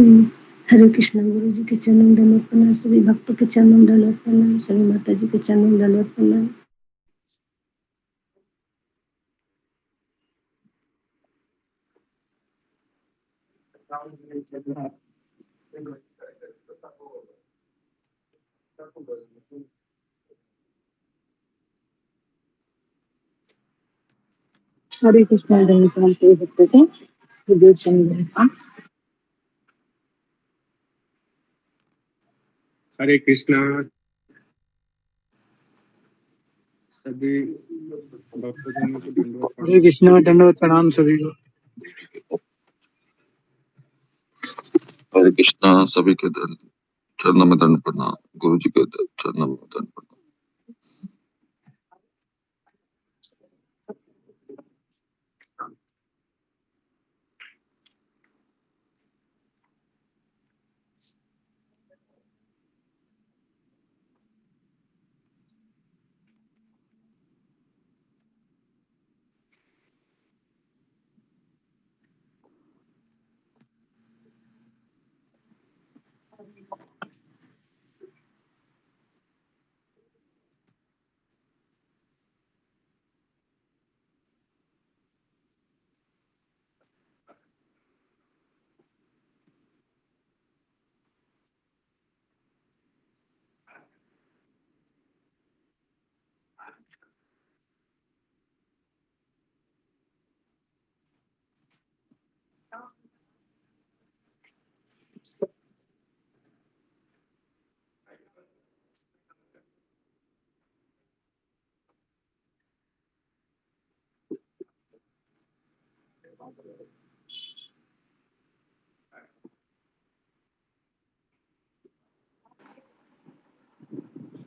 हरे कृष्णा। गुरु जी के चरणों में दंडवत प्रणाम, सभी भक्तों के चरणों में दंडवत प्रणाम, सभी माता जी के चरणों में दंडवत प्रणाम। हरे कृष्ण। दंडवत सभी भक्तों को सुखदेव चंद्र। हरे कृष्णा। सभी भक्तजनों को दंडवत प्रणाम। हरे कृष्ण। दंडवत प्रणाम सभी को। हरे कृष्णा। सभी के चरणों में दंड प्रणाम। गुरु जी के चरणों में दंड प्रणाम।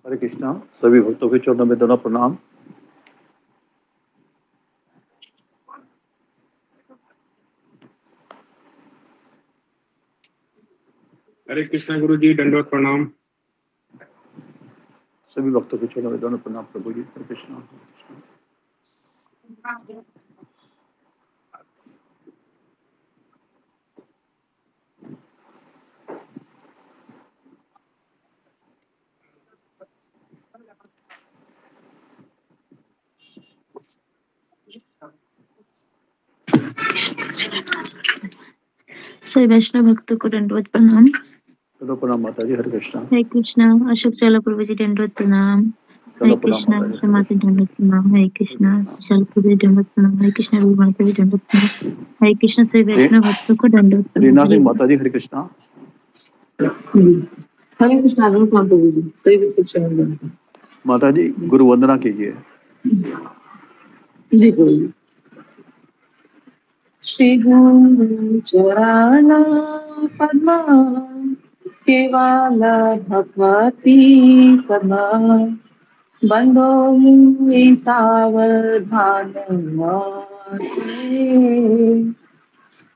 हरे कृष्णा। सभी भक्तों के चरणों में दंडवत प्रणाम। हरे कृष्णा गुरु जी, दंडवत प्रणाम। सभी भक्तों के चरणों में दंडवत प्रणाम प्रभु जी। हरे कृष्णा। सभी वैष्णव भक्तों को दंडवत प्रणाम। दंडवत प्रणाम माता जी। हरे कृष्णा। हरे कृष्णा। अशोक चला प्रभु जी दंडवत प्रणाम। हरे दंडवत प्रणाम कृष्णा। माता जी। हरे समाधि कृष्णा। दंडवत प्रणाम। हरे कृष्णा। चल प्रभु जी दंडवत प्रणाम। हरे कृष्णा। रूप माता जी दंडवत प्रणाम। हरे कृष्णा। सभी वैष्णव भक्तों को दंडवत प्रणाम। रीना हरे सिंह माता जी। हरे कृष्णा। हरे कृष्ण। दंडवत प्रणाम प्रभु जी। सभी भक्तों के चरणों में दंडवत। माता जी गुरु वंदना कीजिए। जी प्रभु जी। श्री गुरु चरण पद्मा केवल भगवती सदा बंदो सावधान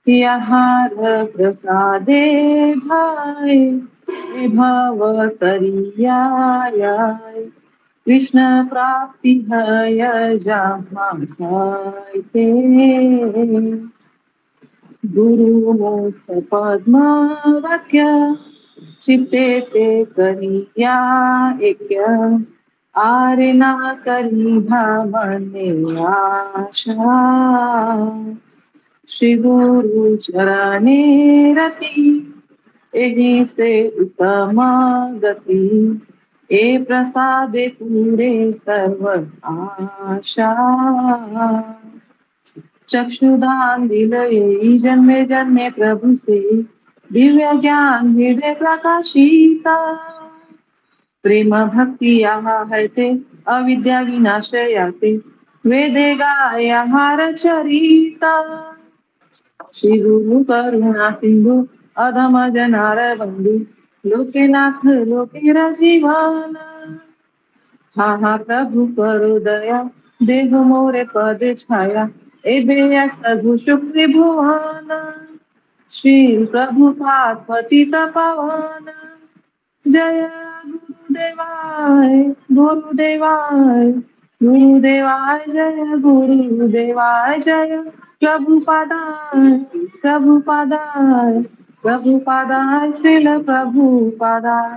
यहाँ प्रसादे भाई भव करियाय कृष्ण प्राप्ति है जहाँ ते गुरु मुख पद्म वाक्य चित्ते ते करिया एक आरे ना करी भावने आशा श्री गुरु चरणे रति एही से उत्तम गति ए प्रसादे पूरे सर्व आशा चक्षुदान दिलये जन्मे जन्मे प्रभु से दिव्य ज्ञान हृदय प्रकाशिता प्रेम भक्ति यहाँ है ते अविद्या विनाशयाते वेदे गाया चरिता श्री गुरु करुणा सिंधु अधम जनार बंधु लोकेनाथ लोके जीवन हा हा प्रभु करो दया देह मोरे पद छाया एबे सभु सुख भुवन श्री प्रभु पतित पावन जय गुरुदेवाय गुरुदेवाय गुरुदेवाय जय गुरुदेवाय जय प्रभुपादाय प्रभुपादाय प्रभुपादाय श्रील प्रभुपादाय।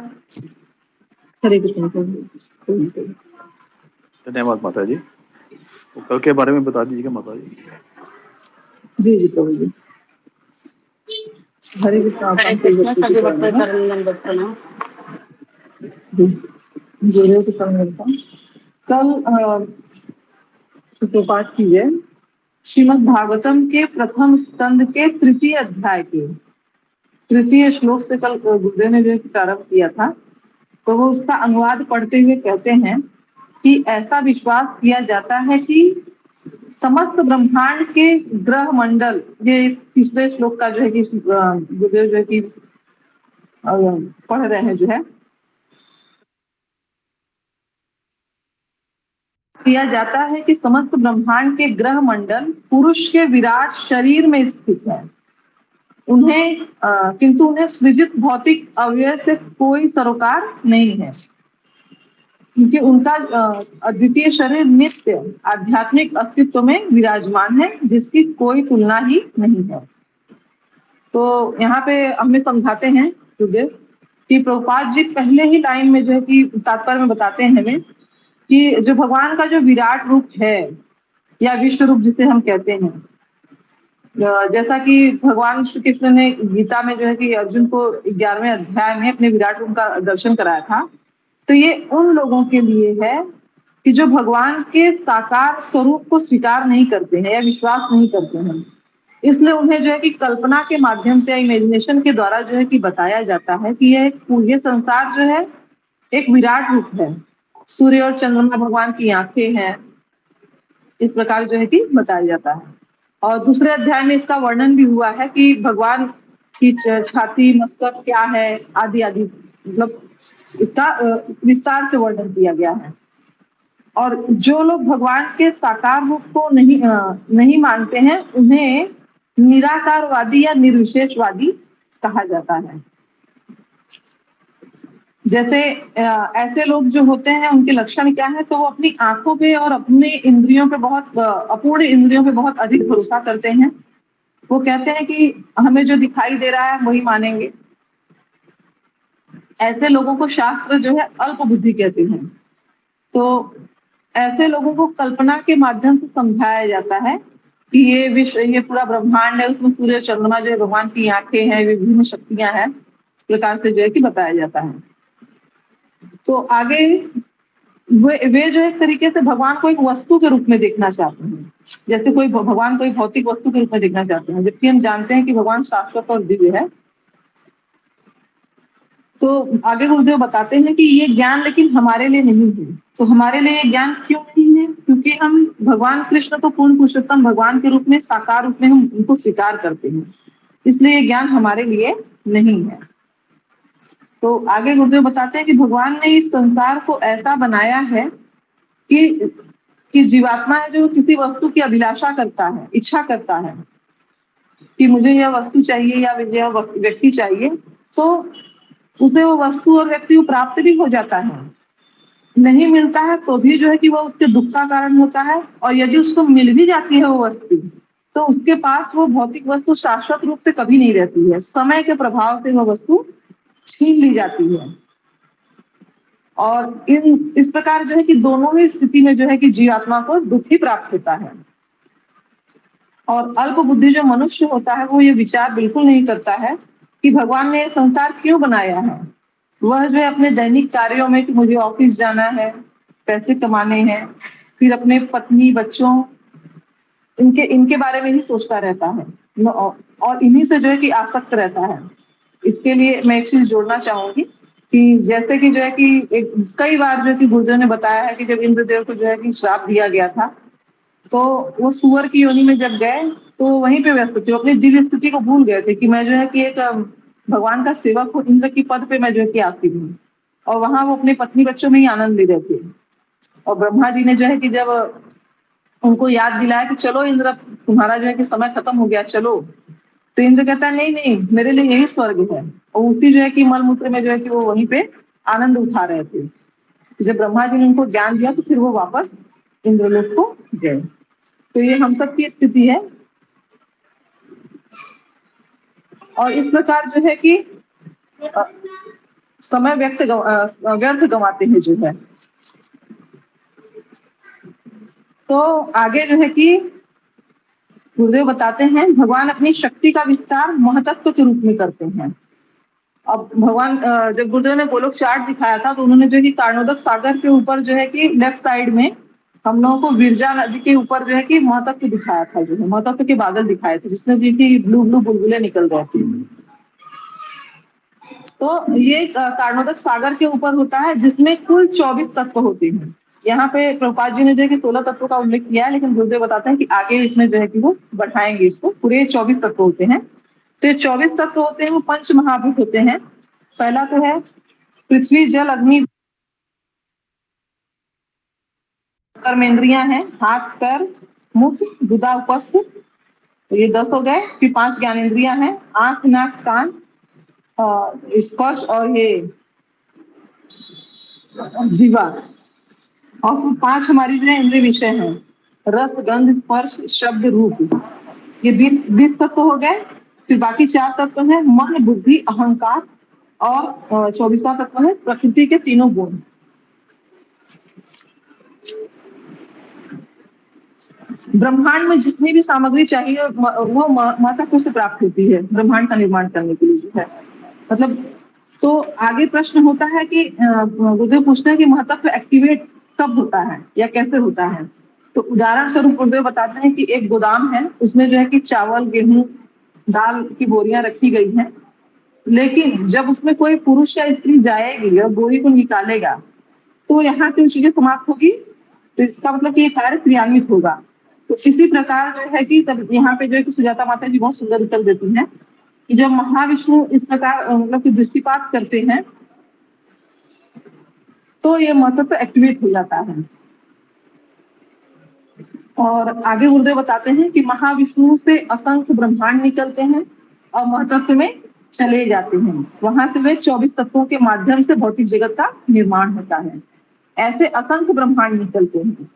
हरे कृष्ण प्रभु। धन्यवाद माता जी। तो कल के बारे में बता दीजिएगा माता जी। जी जी प्रभु जी। हरे कृष्ण सभी भक्तों चरण में दंडवत प्रणाम। जोड़ियों की मिलता कल सुप्रभात की है श्रीमद् भागवतम के प्रथम स्कंद के तृतीय अध्याय के तृतीय श्लोक से कल गुरुदेव ने जो प्रारंभ किया था, तो वो उसका अनुवाद पढ़ते हुए कहते हैं कि ऐसा विश्वास किया जाता है कि समस्त ब्रह्मांड के ग्रह मंडल, ये तीसरे श्लोक का जो है कि गुरुदेव जो है कि पढ़ रहे हैं, जो है किया जाता है कि समस्त ब्रह्मांड के ग्रह मंडल पुरुष के विराट शरीर में स्थित है। उन्हें किंतु उन्हें सृजित भौतिक अवयव से कोई सरोकार नहीं है, क्योंकि उनका अद्वितीय शरीर नित्य आध्यात्मिक अस्तित्व में विराजमान है, जिसकी कोई तुलना ही नहीं है। तो यहाँ पे हमें समझाते हैं गुरुदेव कि प्रभुपाद जी पहले ही लाइन में जो है कि तात्पर्य में बताते हैं हमें कि जो भगवान का जो विराट रूप है या विश्व रूप जिसे हम कहते हैं, जैसा कि भगवान श्री कृष्ण ने गीता में जो है कि अर्जुन को 11वें अध्याय में अपने विराट रूप का दर्शन कराया था, तो ये उन लोगों के लिए है कि जो भगवान के साकार स्वरूप को स्वीकार नहीं करते हैं या विश्वास नहीं करते हैं। इसलिए उन्हें जो है कि कल्पना के माध्यम से, इमेजिनेशन के द्वारा जो है कि बताया जाता है कि ये संसार जो है एक विराट रूप है, सूर्य और चंद्रमा भगवान की आंखें हैं, इस प्रकार जो है कि बताया जाता है। और दूसरे अध्याय में इसका वर्णन भी हुआ है कि भगवान की छाती, मस्तक क्या है, आदि आदि, मतलब इसका विस्तार से वर्णन किया गया है। और जो लोग भगवान के साकार रूप को नहीं मानते हैं, उन्हें निराकारवादी या निर्विशेषवादी कहा जाता है। जैसे ऐसे लोग जो होते हैं, उनके लक्षण क्या है, तो वो अपनी आंखों पे और अपने इंद्रियों पे बहुत अपूर्ण इंद्रियों पे बहुत अधिक भरोसा करते हैं। वो कहते हैं कि हमें जो दिखाई दे रहा है वही मानेंगे। ऐसे लोगों को शास्त्र जो है अल्प बुद्धि कहते हैं। तो ऐसे लोगों को कल्पना के माध्यम से समझाया जाता है कि ये विश्व, ये पूरा ब्रह्मांड है, उसमें सूर्य चंद्रमा जो है भगवान की आंखें हैं, विभिन्न शक्तियां हैं, इस प्रकार से जो है कि बताया जाता है। तो आगे वे जो एक तरीके से भगवान को एक वस्तु के रूप में देखना चाहते हैं, जैसे कोई भगवान कोई भौतिक वस्तु के रूप में देखना चाहते हैं, जबकि हम जानते हैं कि भगवान शाश्वत और दिव्य है। तो आगे गुरुदेव बताते हैं कि ये ज्ञान लेकिन हमारे लिए नहीं है। तो हमारे लिए ये ज्ञान क्यों नहीं है? क्योंकि हम भगवान कृष्ण तो पूर्ण पुरुषोत्तम भगवान के रूप में, साकार रूप में हम उनको स्वीकार करते हैं, इसलिए ये ज्ञान हमारे लिए नहीं है। तो आगे गुरुदेव बताते हैं कि भगवान ने इस संसार को ऐसा बनाया है कि जीवात्मा है जो किसी वस्तु की अभिलाषा करता है, इच्छा करता है कि मुझे यह वस्तु चाहिए या यह व्यक्ति चाहिए, तो उसे वो वस्तु और व्यक्ति को प्राप्त भी हो जाता है। नहीं मिलता है तो भी जो है कि वो उसके दुख का कारण होता है, और यदि उसको मिल भी जाती है वो वस्तु, तो उसके पास वो भौतिक वस्तु शाश्वत रूप से कभी नहीं रहती है, समय के प्रभाव से वो वस्तु छीन ली जाती है। और इस प्रकार जो है कि दोनों ही स्थिति में जो है कि जीवात्मा को दुख ही प्राप्त होता है। और अल्प बुद्धि जो मनुष्य होता है, वो ये विचार बिल्कुल नहीं करता है कि भगवान ने संसार क्यों बनाया है। वह जो है अपने दैनिक कार्यों में कि मुझे ऑफिस जाना है, पैसे कमाने हैं, फिर अपने पत्नी बच्चों इनके बारे में ही सोचता रहता है और इन्हीं से जो है कि आसक्त रहता है। इसके लिए मैं एक चीज जोड़ना चाहूंगी कि जैसे कि जो है कि कई बार जो है कि गुरुदेव ने बताया है कि जब इंद्रदेव को जो है कि श्राप दिया गया था, तो वो सुअर की योनि में जब गए तो वहीं पे व्यस्त थे, अपनी दिव्य स्थिति को भूल गए थे कि मैं जो है कि एक भगवान का सेवक हूँ, इंद्र की पद पे मैं जो है कि आसीन हूँ। और वहां वो अपने पत्नी बच्चों में ही आनंद ले रहे थे। और ब्रह्मा जी ने जो है कि जब उनको याद दिलाया कि चलो इंद्र, तुम्हारा जो है कि समय खत्म हो गया, चलो, तो इंद्र कहता है नहीं नहीं, मेरे लिए यही स्वर्ग है। और उसी जो है कि मलमूत्र में जो है कि वो वहीं पे आनंद उठा रहे थे। जब ब्रह्मा जी ने उनको ज्ञान दिया तो फिर वो वापस इंद्रलोक को गए। तो ये हम सब की स्थिति है। और इस प्रकार जो है कि समय व्यर्थ गंवाते हैं जो है। तो आगे जो है कि गुरुदेव बताते हैं भगवान अपनी शक्ति का विस्तार महतत्व के रूप में करते हैं। अब भगवान जब गुरुदेव ने गोलोक चार्ट दिखाया था तो उन्होंने जो है कि कार्णोदक सागर के ऊपर जो है कि लेफ्ट साइड में हम लोगों को विरजा नदी के ऊपर जो है कि महतत्व दिखाया था, जो है महतत्व के बादल दिखाए थे जिसमें जो कि ब्लू ब्लू बुलबुले निकल रहे थे। तो ये कार्णोदक सागर के ऊपर होता है जिसमें कुल 24 तत्व होते हैं। यहाँ पे प्रभुपाद जी ने जो है कि 16 तत्वों का उल्लेख किया है, लेकिन गुरुदेव बताते हैं कि आगे इसमें जो है कि वो बढ़ाएंगे इसको, पूरे 24 तत्व होते हैं। तो ये 24 तत्व होते हैं वो पंच महाभूत होते हैं। पहला तो है पृथ्वी जल अग्नि, कर्मेंद्रियां हैं हाथ पैर मुख गुदा उपस्थ, तो ये 10 हो गए। फिर 5 ज्ञानेंद्रियां हैं आंख नाक कान स्पर्श और ये जीवा, और फिर 5 हमारी जो है इंद्रिय विषय हैं रस गंध स्पर्श शब्द रूप, ये 20 तत्व हो गए। फिर बाकी 4 तत्व है मन बुद्धि अहंकार, और 24वां तत्व है प्रकृति के तीनों गुण। ब्रह्मांड में जितनी भी सामग्री चाहिए वो महतत्व से प्राप्त होती है ब्रह्मांड का निर्माण करने के लिए जो है। मतलब तो आगे प्रश्न होता है कि गुरुदेव पूछते हैं कि महतत्व एक्टिवेट कब होता है या कैसे होता है। तो उदाहरण स्वरूप गुरुदेव बताते हैं कि एक गोदाम है, उसमें जो है कि चावल गेहूं दाल की बोरियां रखी गई हैं, लेकिन जब उसमें कोई पुरुष या स्त्री जाएगी और बोरी को निकालेगा तो यहाँ से चीजें समाप्त होगी, तो इसका मतलब कि ये कार्य क्रियान्वित होगा। तो इसी प्रकार जो है कि तब यहाँ पे जो है कि सुजाता माता जी बहुत सुंदर उत्तर देती हैं कि जब महाविष्णु इस प्रकार मतलब कि दृष्टिपात करते हैं तो ये महतत्व एक्टिवेट हो जाता है। और आगे गुरुदेव बताते हैं कि महाविष्णु से असंख्य ब्रह्मांड निकलते हैं और महतत्व में चले जाते हैं, वहां से वे 24 तत्वों के माध्यम से भौतिक जगत का निर्माण होता है। ऐसे असंख्य ब्रह्मांड निकलते हैं।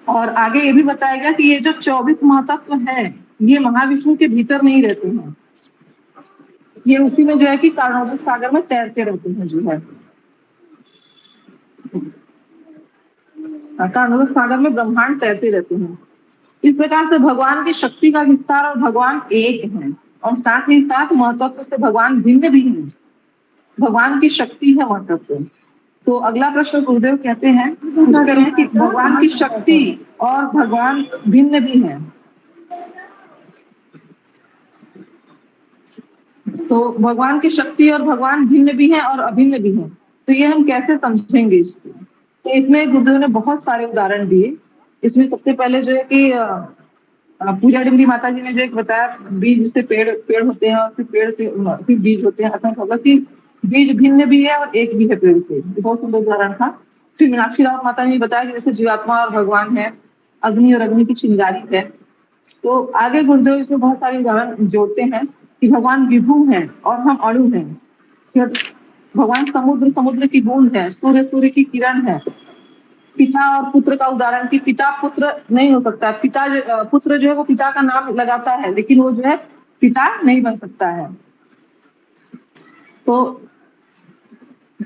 और आगे ये भी बताया गया कि ये जो 24 महातत्व है ये महाविष्णु के भीतर नहीं रहते हैं, ये उसी में जो है कि कार्णोदक सागर में तैरते रहते हैं जो है। कार्णोदक सागर में ब्रह्मांड तैरते रहते हैं। इस प्रकार से भगवान की शक्ति का विस्तार और भगवान एक है, और साथ ही साथ महतत्व से भगवान भिन्न भी है। भगवान की शक्ति है महतत्व। तो अगला प्रश्न गुरुदेव कहते हैं कि भगवान की शक्ति और भगवान भिन्न भी है। तो भगवान की शक्ति और भगवान भिन्न भी हैं और अभिन्न भी हैं, तो ये हम कैसे समझेंगे इसको। तो इसमें गुरुदेव ने बहुत सारे उदाहरण दिए। इसमें सबसे पहले जो है कि पूजा डिमरी माता जी ने जो एक बताया बीज से पेड़ होते हैं और फिर पेड़ से फिर बीज होते हैं, ऐसा होगा कि बीज भिन्न भी है और एक भी है पेड़ से, बहुत सुंदर उदाहरण था। फिर मीनाक्षी रावत माता ने बताया कि जैसे जीवात्मा और भगवान है, अग्नि और अग्नि की चिंगारी है। तो आगे गुरुदेव इसमें बहुत सारे उदाहरण जोड़ते हैं कि भगवान विभु हैं और हम अणु हैं। भगवान समुद्र की बूंद है, सूर्य की किरण है। पिता और पुत्र का उदाहरण कि पिता पुत्र नहीं हो सकता, पुत्र जो है वो पिता का नाम लगाता है लेकिन वो जो है पिता नहीं बन सकता है। तो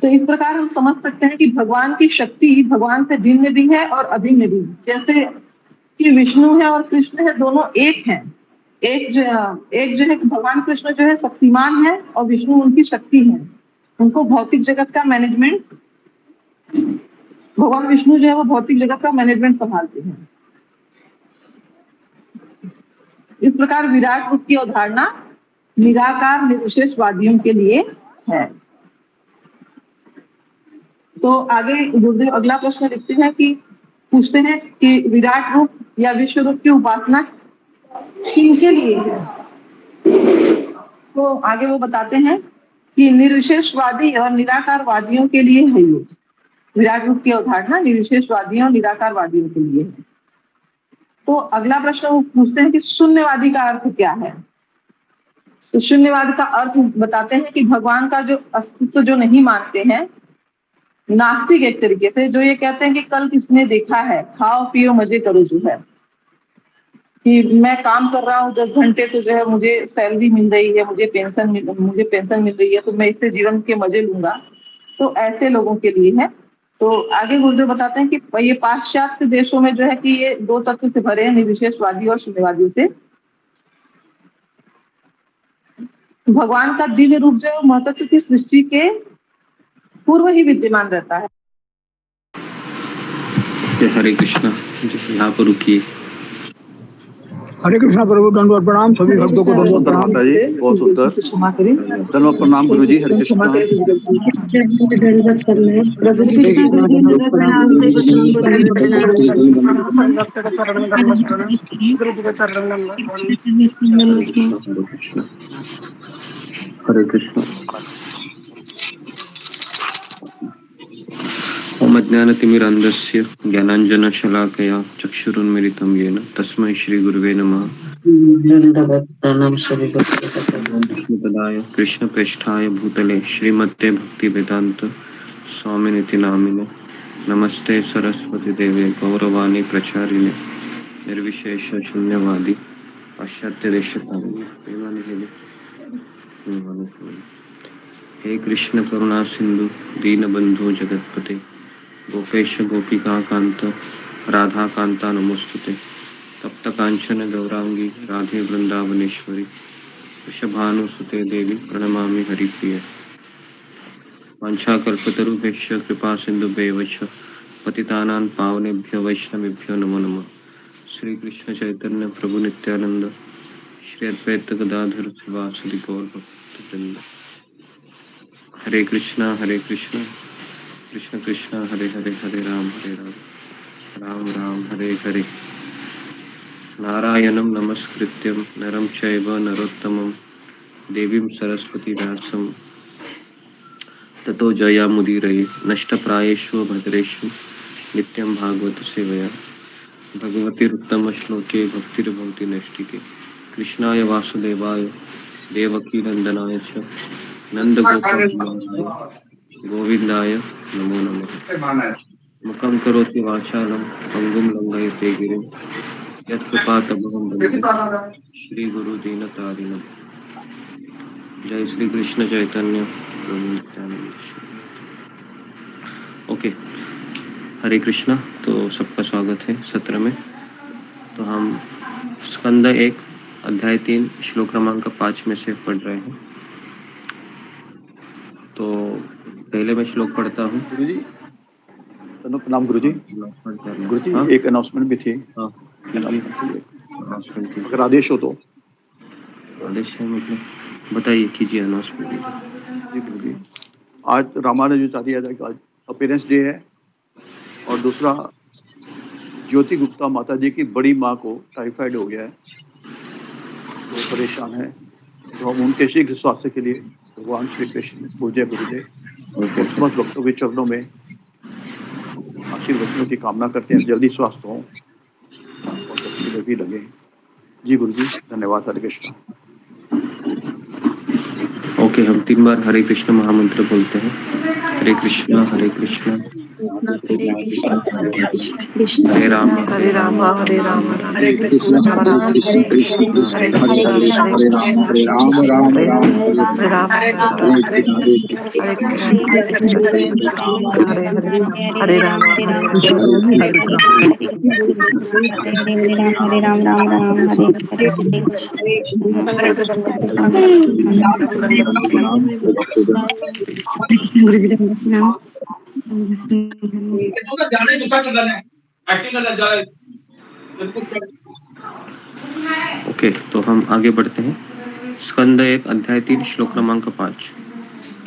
इस प्रकार हम समझ सकते हैं कि भगवान की शक्ति भगवान से भिन्न भी है और अभिन्न भी। जैसे कि विष्णु है और कृष्ण है, दोनों एक हैं। एक जो है भगवान कृष्ण जो है शक्तिमान है और विष्णु उनकी शक्ति है, उनको भौतिक जगत का मैनेजमेंट, भगवान विष्णु जो है वो भौतिक जगत का मैनेजमेंट संभालते हैं। इस प्रकार विराट रूप की अवधारणा निराकार निर्विशेषवादियों के लिए है। तो आगे गुरुदेव अगला प्रश्न लिखते हैं कि पूछते हैं कि विराट रूप या विश्व रूप की उपासना किनके लिए है। तो आगे वो बताते हैं कि निर्विशेषवादी और निराकारवादियों के लिए है। ये विराट रूप की अवधारणा निर्विशेषवादियों और निराकारवादियों के लिए है। तो अगला प्रश्न वो पूछते हैं कि शून्यवादी का अर्थ क्या है। तो शून्यवाद का अर्थ बताते हैं कि भगवान का जो अस्तित्व जो नहीं मानते हैं, नास्तिक एक तरीके से, जो ये कहते हैं कि कल किसने देखा है, खाओ पियो मजे करो जो है। कि मैं काम कर रहा हूँ 10 घंटे तो जो है मुझे सैलरी मिल रही है, मुझे पेंशन मिल रही है, तो मैं इससे जीवन के मजे लूंगा, तो ऐसे लोगों के लिए है। तो आगे गुरुदेव बताते हैं कि ये पाश्चात्य देशों में जो है कि ये दो तत्व से भरे हैं, निर्विशेषवादी और शून्यवादी से। भगवान का दिव्य रूप जो है महत्व की सृष्टि के पूर्व ही विद्यमान रहता है। हरे कृष्णा, यहाँ पर रुकिए। हरे कृष्णा प्रभु, दंडवत प्रणाम सभी भक्तों को, दंडवत प्रणाम। माता जी बहुत सुंदर, क्षमा करें, दंडवत प्रणाम गुरु जी। हरे कृष्णा। दंडवत कर ले। हरे कृष्णा गुरु जी, दंडवत प्रणाम। हरे कृष्णा। ओम अज्ञानतिमिरान्धस्य ज्ञानाञ्जनशलाकया चक्षुरुन्मिलितं येन तस्मै श्रीगुरुवे नमः। विष्णुपदाय कृष्णप्रेष्ठाय भूतले श्रीमते भक्तिवेदान्त स्वामिनिति नामिने नमस्ते सरस्वती देवे गौरवाणी प्रचारिणे निर्विशेष शून्यवादी पाश्चात्य देशकारिणे हे कृष्ण करुणा सिंधु दीनबंधु जगतपते गोपेश गोपिका कांत राधा कांता नमोस्तुते तप्त कांचन गौरांगी राधे वृंदावनेश्वरी वृषभानुसुते देवी प्रणमामि हरिप्रिय वाञ्छाकल्पतरुभ्यश्च कृपा सिन्धुभ्येव च पतितानां पावनेभ्यो वैष्णवेभ्यो नमो नमः। श्री कृष्ण चैतन्य प्रभु नित्यानंद श्री अद्वैत गदाधर श्रीवासदि गौर भक्तवृंद। हरे कृष्णा कृष्ण कृष्ण हरे हरे, हरे राम राम राम हरे हरे। नारायणं नमस्कृत्यं नरं चैव नरोत्तमं देवीं सरस्वती व्यासं ततो जयामुदीरये। नष्टप्रायेषु भद्रेषु नित्यं भागवत सेवया भगवतीरुत्तमश्लोके भक्तिर्भवति नैष्टिके। कृष्णाय वासुदेवाय देवकी नंदनाय च नन्दगोपाय गोविन्दाय नमो नमः। मुखं करोति वाचालं पङ्गुं लङ्घयते गिरिं यत्कृपातमहं वन्दे श्रीगुरुदीनतारिणम्। जय श्री कृष्ण चैतन्य प्रभु नित्यानंद। ओके, हरे कृष्णा। तो सबका स्वागत है सत्र में। तो हम स्कंद 1 अध्याय 3 श्लोक क्रमांक 5 में से पढ़ रहे हैं। तो पहले मैं श्लोक पढ़ता हूँ। गुरु जी दंडवत प्रणाम गुरु जी। गुरु जी हाँ? एक अनाउंसमेंट भी थी। हाँ, अगर आदेश हो तो। आदेश है मतलब बताइए, कीजिए अनाउंसमेंट। जी गुरु जी, आज रामानुजाचार्य का अपीयरेंस डे है और दूसरा ज्योति गुप्ता माता जी की बड़ी माँ को टाइफाइड हो गया है, वो परेशान है, तो हम उनके शीघ्र स्वास्थ्य के लिए भगवान श्री कृष्ण पूज्य गुरुदेव और समस्त भक्तों के चरणों में आशीर्वचनों की कामना करते हैं, जल्दी स्वस्थ हों और भक्ति में भी लगे। जी गुरु जी, धन्यवाद। हरे कृष्णा। ओके, हम 3 बार हरे कृष्ण महामंत्र बोलते हैं। हरे कृष्ण हरे राम हरे राम हरे राम हरे कृष्णा हरे कृष्णा हरे हरे कृष्णा हरे राम राम राम हरे हरे, हरे कृष्णा हरे राम कृष्ण जी हरे कृष्णा। हरे राम राम राम हरे हरे गुरु जी दंडवत प्रणाम। ओके, तो हम आगे बढ़ते हैं। स्कंद 1 अध्याय 3 श्लोक क्रमांक 5।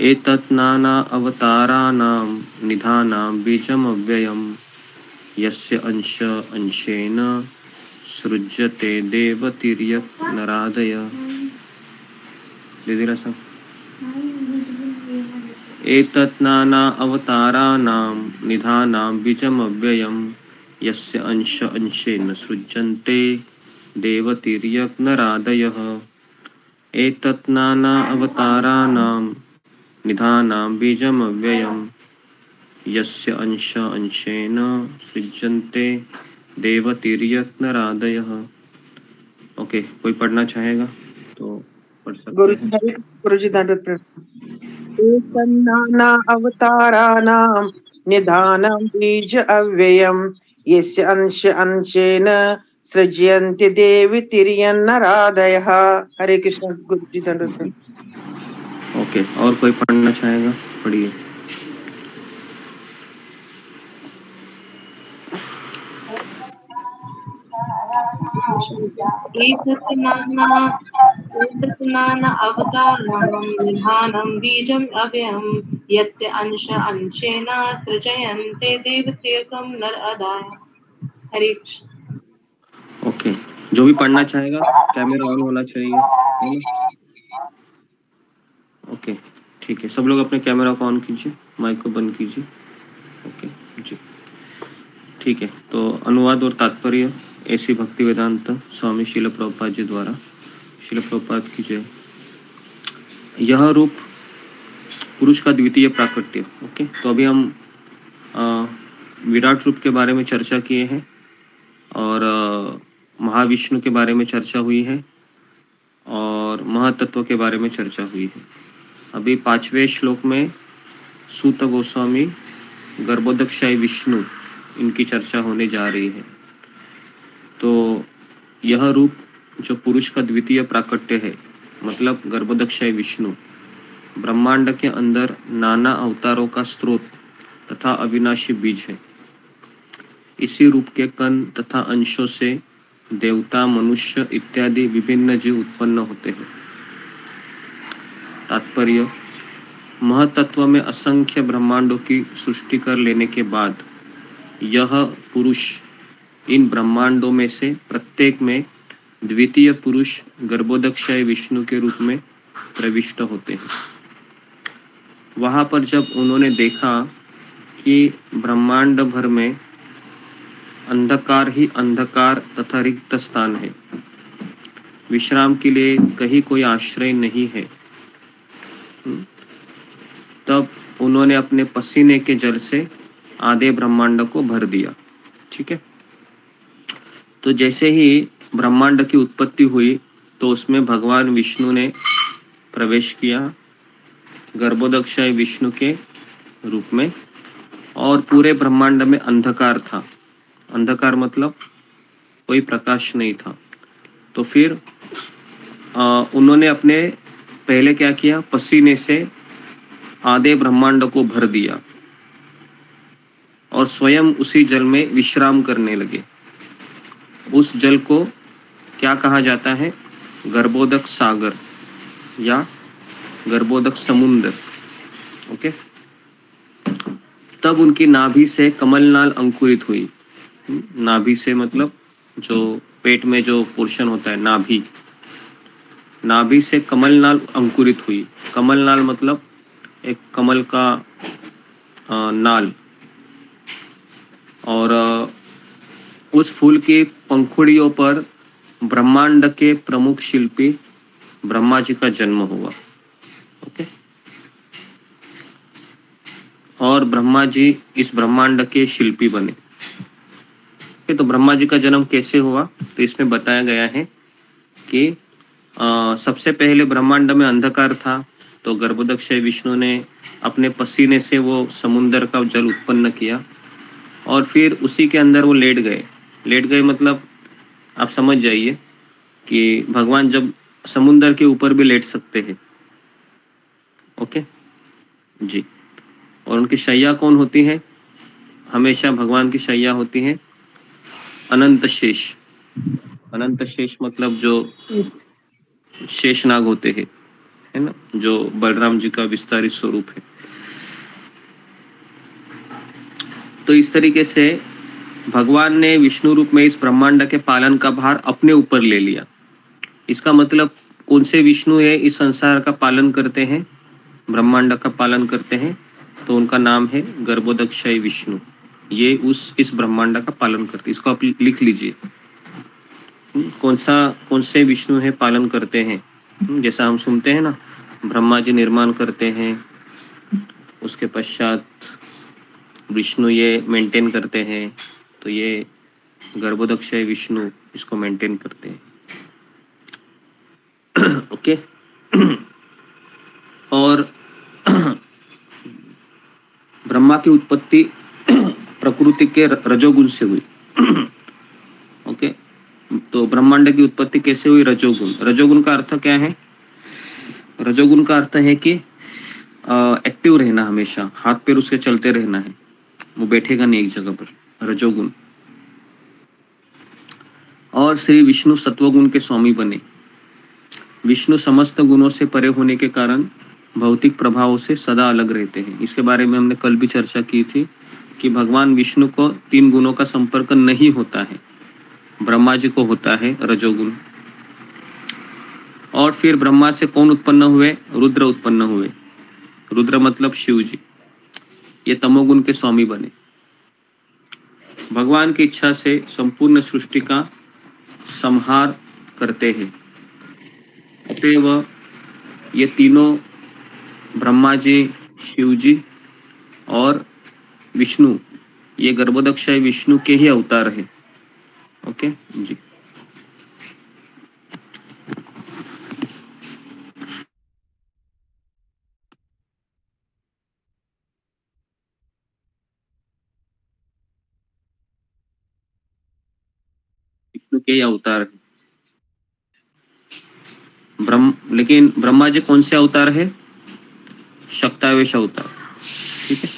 एतत् नाना अवताराणां निधानां बीजमव्ययम् यस्य अंश अंशेन सृज्यते देवतिर्यक् नरादय। दीदी रसम। एतत् नाना अवताराणां निधानां बीजमव्ययम् यस्य अंश अंशेन सृज्यन्ते देवतिर्यक् नरादयः। एतत् नाना अवताराणां निधानां बीजमव्ययम् यस्य अंश अंशेन सृज्यन्ते देवतिर्यक् नरादयः। ओके, कोई पढ़ना चाहेगा तो पढ़ सकते हैं। गुरुजी दंडवत प्रणाम। नाना अवताराणां निधानं बीज अव्ययम् यस्य अंश अंशेन सृज्यन्ते देवी तिर्यन्नरादयः। हरे कृष्ण। गुरुजी दंडवत प्रणाम। ओके, और कोई पढ़ना चाहेगा? पढ़िए। एतत्नाना अवताराणां निधानं बीजम् अव्ययम् यस्य अंश अंशेन सृजयन्ते देवतेकं नर अदाय। हरे कृष्ण। ओके, जो भी पढ़ना चाहेगा कैमरा ऑन होना चाहिए, है ना? ओके, ठीक है, सब लोग अपने कैमरा को ऑन कीजिए, माइक को बंद कीजिए। ओके जी, ठीक है। तो अनुवाद और तात्पर्य ऐसी भक्ति वेदांत स्वामी शिल प्रभुपाद जी द्वारा। शिल प्रभुपाद की जय। यह रूप पुरुष का द्वितीय प्राकट्य। ओके, तो अभी हम विराट रूप के बारे में चर्चा किए हैं और महाविष्णु के बारे में चर्चा हुई है और महातत्व के बारे में चर्चा हुई है। अभी 5वें श्लोक में सूत गोस्वामी गर्भोदकशाही विष्णु इनकी चर्चा होने जा रही है। तो यह रूप जो पुरुष का द्वितीय प्राकट्य है, मतलब गर्भोदकशाही विष्णु, ब्रह्मांड के अंदर नाना अवतारों का स्रोत तथा अविनाशी बीज है। इसी रूप के कण तथा अंशों से देवता, मनुष्य इत्यादि विभिन्न जीव उत्पन्न होते हैं। तात्पर्य, महतत्व में असंख्य ब्रह्मांडों की सृष्टि कर लेने के बाद यह पुरुष इन ब्रह्मांडों में से प्रत्येक में द्वितीय पुरुष गर्भोदकशाही विष्णु के रूप में प्रविष्ट होते हैं। वहां पर जब उन्होंने देखा कि ब्रह्मांड भर में अंधकार ही अंधकार तथा रिक्त स्थान है, विश्राम के लिए कहीं कोई आश्रय नहीं है, तब उन्होंने अपने पसीने के जल से आधे ब्रह्मांड को भर दिया। ठीक है, तो जैसे ही ब्रह्मांड की उत्पत्ति हुई तो उसमें भगवान विष्णु ने प्रवेश किया गर्भोदकशाही विष्णु के रूप में, और पूरे ब्रह्मांड में अंधकार था। अंधकार मतलब कोई प्रकाश नहीं था। तो फिर उन्होंने अपने पहले क्या किया, पसीने से आधे ब्रह्मांड को भर दिया और स्वयं उसी जल में विश्राम करने लगे। उस जल को क्या कहा जाता है? गर्भोदक सागर या गर्भोदक समुद्र। ओके, तब उनकी नाभि से कमलनाल अंकुरित हुई। नाभि से मतलब जो पेट में जो पोर्शन होता है, नाभि, नाभि से कमलनाल अंकुरित हुई। कमलनाल मतलब एक कमल का नाल, और उस फूल की पंखुड़ियों पर ब्रह्मांड के प्रमुख शिल्पी ब्रह्मा जी का जन्म हुआ। ओके, और ब्रह्मा जी इस ब्रह्मांड के शिल्पी बने। तो ब्रह्मा जी का जन्म कैसे हुआ? तो इसमें बताया गया है कि सबसे पहले ब्रह्मांड में अंधकार था, तो गर्भोदकशाही विष्णु ने अपने पसीने से वो समुद्र का जल उत्पन्न किया और फिर उसी के अंदर वो लेट गए। लेट गए मतलब आप समझ जाइए कि भगवान जब समुद्र के ऊपर भी लेट सकते हैं। ओके जी, और उनकी शैया कौन होती है? हमेशा भगवान की शैया होती है अनंत शेष। अनंत शेष मतलब जो शेषनाग होते हैं, है ना, जो बलराम जी का विस्तारित स्वरूप है। तो इस तरीके से भगवान ने विष्णु रूप में इस ब्रह्मांड के पालन का भार अपने ऊपर ले लिया। इसका मतलब कौन से विष्णु है इस संसार का पालन करते हैं, ब्रह्मांड का पालन करते हैं? तो उनका नाम है गर्भोदकशाही विष्णु। ये इस ब्रह्मांड का पालन करते, इसको आप लिख लीजिए। कौन से विष्णु है पालन करते हैं? जैसा हम सुनते हैं ना, ब्रह्मा जी निर्माण करते हैं, उसके पश्चात विष्णु ये मेंटेन करते हैं, तो ये गर्भोदकशाही विष्णु इसको मेंटेन करते हैं। ओके। और ब्रह्मा की उत्पत्ति प्रकृति के रजोगुण से हुई। ओके, तो ब्रह्मांड की उत्पत्ति कैसे हुई? रजोगुण। रजोगुण का अर्थ क्या है? रजोगुण का अर्थ है कि एक्टिव रहना, हमेशा हाथ पैर उसके चलते रहना है, वो बैठेगा नहीं एक जगह पर, रजोगुण। और श्री विष्णु सत्वगुण के स्वामी बने। विष्णु समस्त गुणों से परे होने के कारण भौतिक प्रभावों से सदा अलग रहते हैं। इसके बारे में हमने कल भी चर्चा की थी कि भगवान विष्णु को 3 गुणों का संपर्क नहीं होता है, ब्रह्मा जी को होता है रजोगुण। और फिर ब्रह्मा से कौन उत्पन्न हुए? रुद्र उत्पन्न हुए। रुद्र मतलब शिव जी, ये तमोगुण के स्वामी बने। भगवान की इच्छा से संपूर्ण सृष्टि का संहार करते हैं। अतएव ये तीनों ब्रह्मा जी, शिव जी और विष्णु, ये गर्भोदक्षाय विष्णु के ही अवतार है। ओके जी। विष्णु के ही अवतार है। लेकिन ब्रह्मा जी कौन से अवतार है? शक्तावेश अवतार। ठीक है।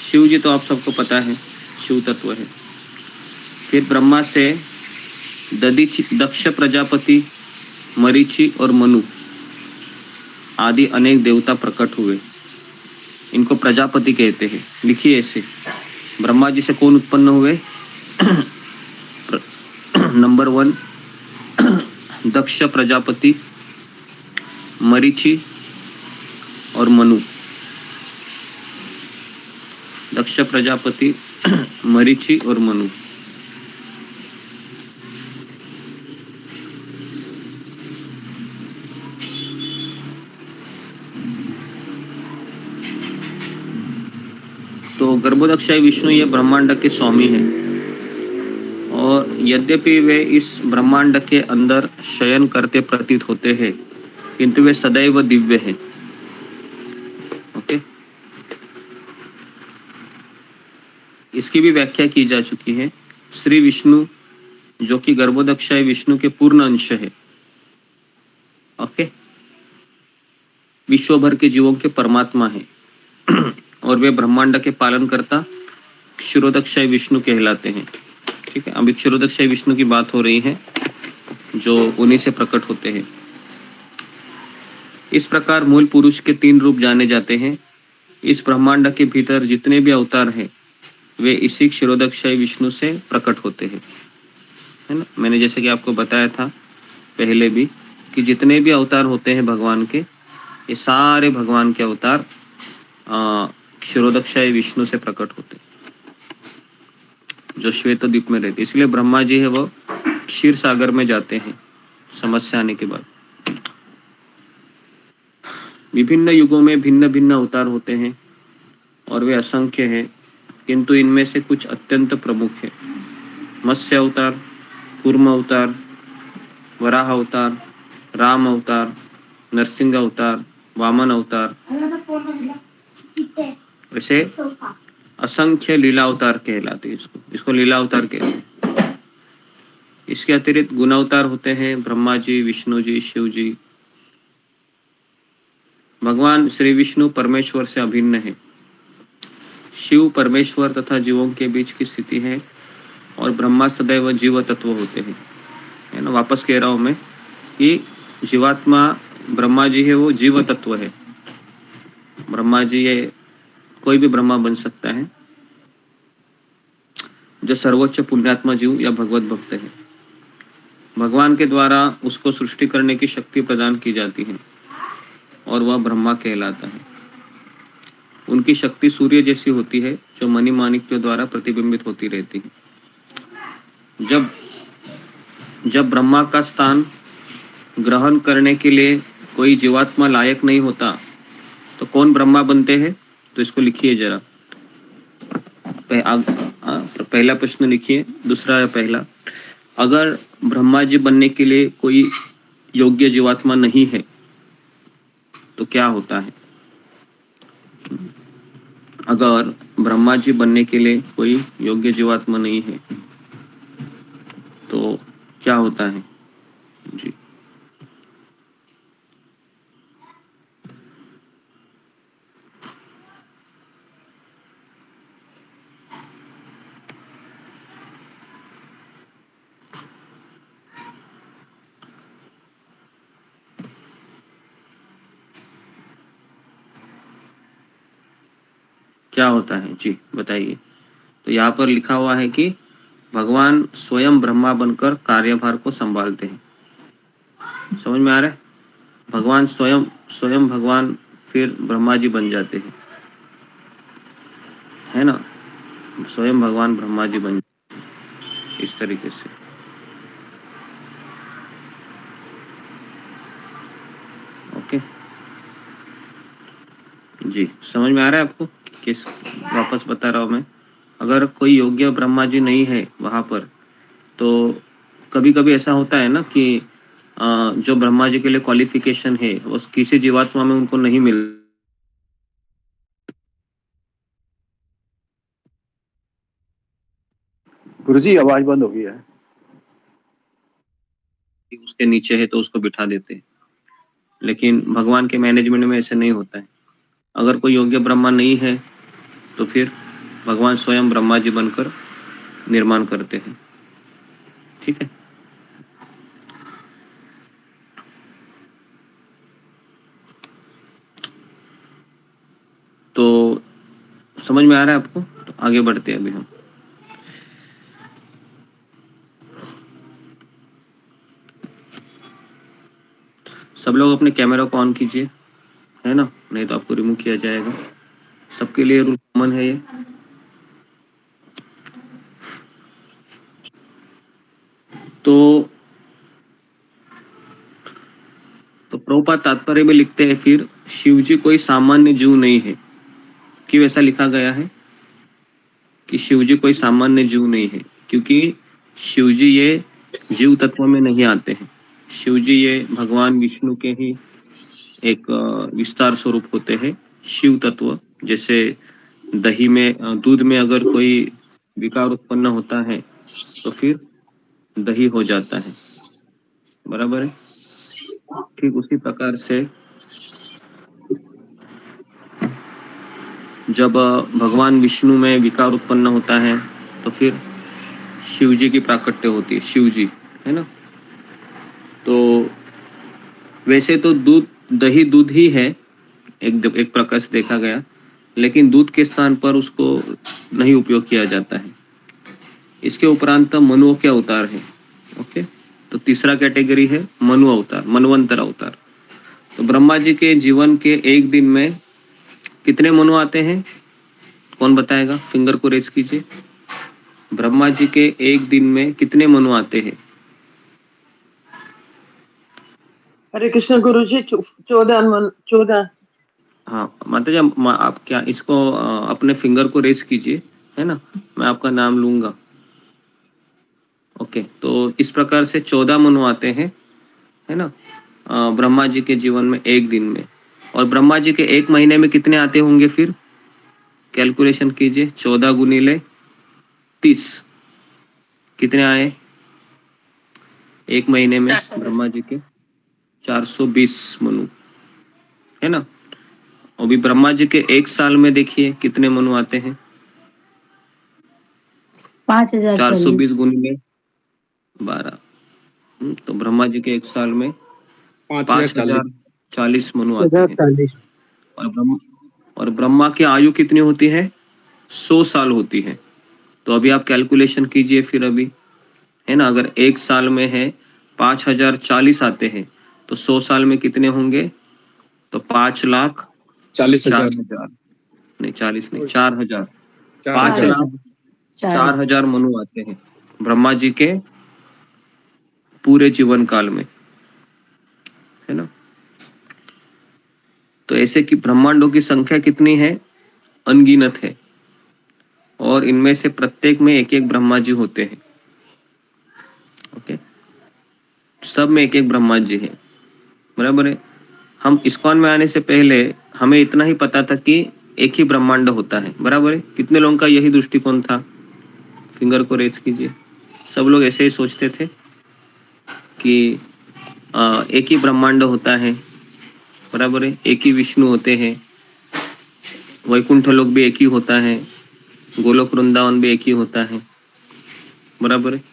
शिव जी तो आप सबको पता है, शिव तत्व है। फिर ब्रह्मा से दक्ष प्रजापति, मरीचि और मनु आदि अनेक देवता प्रकट हुए। इनको प्रजापति कहते हैं। लिखिए ऐसे, ब्रह्मा जी से कौन उत्पन्न हुए? नंबर 1 दक्ष प्रजापति, मरीचि और मनु। दक्ष प्रजापति, मरीचि और मनु। तो गर्भोदक्षाय विष्णु ये ब्रह्मांड के स्वामी हैं, और यद्यपि वे इस ब्रह्मांड के अंदर शयन करते प्रतीत होते हैं, किंतु वे सदैव दिव्य हैं। ओके, इसकी भी व्याख्या की जा चुकी है। श्री विष्णु जो कि गर्भोदक्षाय विष्णु के पूर्ण अंश है, ओके, विश्व भर के जीवों के परमात्मा है, और वे ब्रह्मांड के पालन करता क्षीरोदक्षाय विष्णु कहलाते हैं। ठीक है, अभी क्षीरोदक्षाय विष्णु की बात हो रही है जो उन्हीं से प्रकट होते हैं। इस प्रकार मूल पुरुष के 3 रूप जाने जाते हैं। इस ब्रह्मांड के भीतर जितने भी अवतार हैं वे इसी क्षीरोदक्षाय विष्णु से प्रकट होते हैं, है ना। मैंने जैसे कि आपको बताया था पहले भी कि जितने भी अवतार होते हैं भगवान के, ये सारे भगवान के अवतार क्षीरोदक्षाय विष्णु से प्रकट होते हैं, जो श्वेत द्वीप में रहते। इसलिए ब्रह्मा जी है वो क्षीर सागर में जाते हैं समस्या आने के बाद। विभिन्न युगों में भिन्न भिन्न अवतार होते हैं और वे असंख्य हैं, किंतु इनमें से कुछ अत्यंत प्रमुख है। मत्स्य अवतार, कूर्म अवतार, वराह अवतार, राम अवतार, नरसिंह अवतार, वामन अवतार, वैसे असंख्य लीला अवतार कहलाते हैं। इसको लीला अवतार कहते हैं। इसके अतिरिक्त गुण अवतार होते हैं, ब्रह्मा जी, विष्णु जी, शिव जी। भगवान श्री विष्णु परमेश्वर से अभिन्न है। शिव परमेश्वर तथा जीवों के बीच की स्थिति है, और ब्रह्मा सदैव जीव तत्व होते हैं, है ना। वापस कह रहा हूं मैं कि जीवात्मा ब्रह्मा जी है, वो जीव तत्व है। ब्रह्मा जी ये कोई भी ब्रह्मा बन सकता है जो सर्वोच्च पुण्यात्मा जीव या भगवत भक्त है। भगवान के द्वारा उसको सृष्टि करने की शक्ति प्रदान की जाती है और वह ब्रह्मा कहलाता है। उनकी शक्ति सूर्य जैसी होती है जो मणि माणिक्यों द्वारा प्रतिबिंबित होती रहती है। जब ब्रह्मा का स्थान ग्रहण करने के लिए कोई जीवात्मा लायक नहीं होता तो कौन ब्रह्मा बनते हैं? तो इसको लिखिए जरा, पहला प्रश्न लिखिए, दूसरा या पहला। अगर ब्रह्मा जी बनने के लिए कोई योग्य जीवात्मा नहीं है तो क्या होता है? अगर ब्रह्मा जी बनने के लिए कोई योग्य जीवात्मा नहीं है तो क्या होता है जी? क्या होता है जी बताइए। तो यहाँ पर लिखा हुआ है कि भगवान स्वयं ब्रह्मा बनकर कार्यभार को संभालते हैं। समझ में आ रहा है? भगवान स्वयं भगवान फिर ब्रह्मा जी बन जाते हैं, है ना? स्वयं भगवान ब्रह्मा जी बन जाते हैं इस तरीके से। ओके जी, समझ में आ रहा है आपको? किस वापस बता रहा हूँ मैं, अगर कोई योग्य ब्रह्मा जी नहीं है वहां पर तो कभी कभी ऐसा होता है ना कि जो ब्रह्मा जी के लिए क्वालिफिकेशन है वो किसी जीवात्मा में उनको नहीं मिल। गुरुजी आवाज बंद हो गई है। उसके नीचे है तो उसको बिठा देते हैं, लेकिन भगवान के मैनेजमेंट में ऐसे नहीं होता है। अगर कोई योग्य ब्रह्मा नहीं है तो फिर भगवान स्वयं ब्रह्मा जी बनकर निर्माण करते हैं। ठीक है, तो समझ में आ रहा है आपको? तो आगे बढ़ते हैं अभी हम। सब लोग अपने कैमरा को ऑन कीजिए, है ना? नहीं तो आपको रिमूव किया जाएगा। सबके लिए रूल कॉमन है ये। तो प्रभुपाद तात्पर्य में लिखते हैं फिर शिव जी कोई सामान्य जीव नहीं है। क्यों ऐसा लिखा गया है कि शिव जी कोई सामान्य जीव नहीं है? क्योंकि शिव जी ये जीव तत्व में नहीं आते हैं। शिव जी ये भगवान विष्णु के ही एक विस्तार स्वरूप होते हैं। शिव तत्व जैसे दही में दूध में अगर कोई विकार उत्पन्न होता है तो फिर दही हो जाता है, बराबर है? ठीक उसी प्रकार से जब भगवान विष्णु में विकार उत्पन्न होता है तो फिर शिव जी की प्राकट्य होती है, शिव जी, है ना? तो वैसे तो दही दूध ही है एक प्रकार से देखा गया, लेकिन दूध के स्थान पर उसको नहीं उपयोग किया जाता है। इसके उपरांत मनु के अवतार है। ओके, तो तीसरा कैटेगरी है मनु अवतार, मनवंतर अवतार। तो ब्रह्मा जी के जीवन के एक दिन में कितने मनु आते हैं? कौन बताएगा? फिंगर को रेज कीजिए। ब्रह्मा जी के एक दिन में कितने मनु आते हैं? हरे कृष्ण गुरुजी 14। हाँ माता जी, आप क्या इसको अपने फिंगर को रेज कीजिए, है ना? मैं आपका नाम लूंगा। ओके, तो इस प्रकार से 14 मनु आते हैं, है ना? ब्रह्मा जी के जीवन में एक दिन में। और ब्रह्मा जी के एक महीने में कितने आते होंगे फिर? कैलकुलेशन कीजिए। 14 गुणिले 30 कितने आए एक महीने में? ब्रह्मा जी के 420 मनु, है ना? अभी ब्रह्मा जी के एक साल में देखिए कितने मनु आते हैं? 420 गुणिले 12। तो ब्रह्मा जी के एक साल में 5040 मनु आते हैं। और ब्रह्मा की आयु कितनी होती है? 100 साल होती है। तो अभी आप कैलकुलेशन कीजिए फिर अभी, है ना? अगर एक साल में है 5040 आते हैं तो 100 साल में कितने होंगे? तो 5,40,000 नहीं, 40 नहीं, 4,000 5,04,000 मनु आते हैं ब्रह्मा जी के पूरे जीवन काल में, है ना? तो ऐसे कि ब्रह्मांडों की संख्या कितनी है? अनगिनत है, और इनमें से प्रत्येक में एक एक ब्रह्मा जी होते हैं। ओके, सब में एक एक ब्रह्मा जी है। बराबर है। हम इस्कॉन में आने से पहले हमें इतना ही पता था कि एक ही ब्रह्मांड होता है, बराबर है। कितने लोगों का यही दृष्टिकोण था? फिंगर को रेज कीजिए। सब लोग ऐसे ही सोचते थे कि एक ही ब्रह्मांड होता है, बराबर है। एक ही विष्णु होते हैं, वैकुंठ लोक भी एक ही होता है, गोलोक वृंदावन भी एक ही होता है, बराबर है।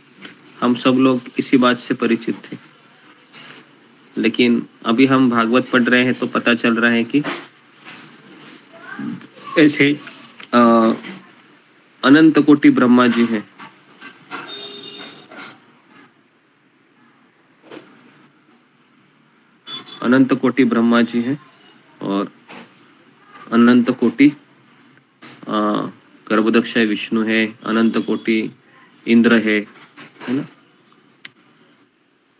हम सब लोग इसी बात से परिचित थे। लेकिन अभी हम भागवत पढ़ रहे हैं तो पता चल रहा है कि ऐसे अनंत कोटि ब्रह्मा जी हैं। अनंत कोटि ब्रह्मा जी हैं और अनंत कोटि गर्भदक्ष विष्णु है, अनंत कोटि इंद्र है ना।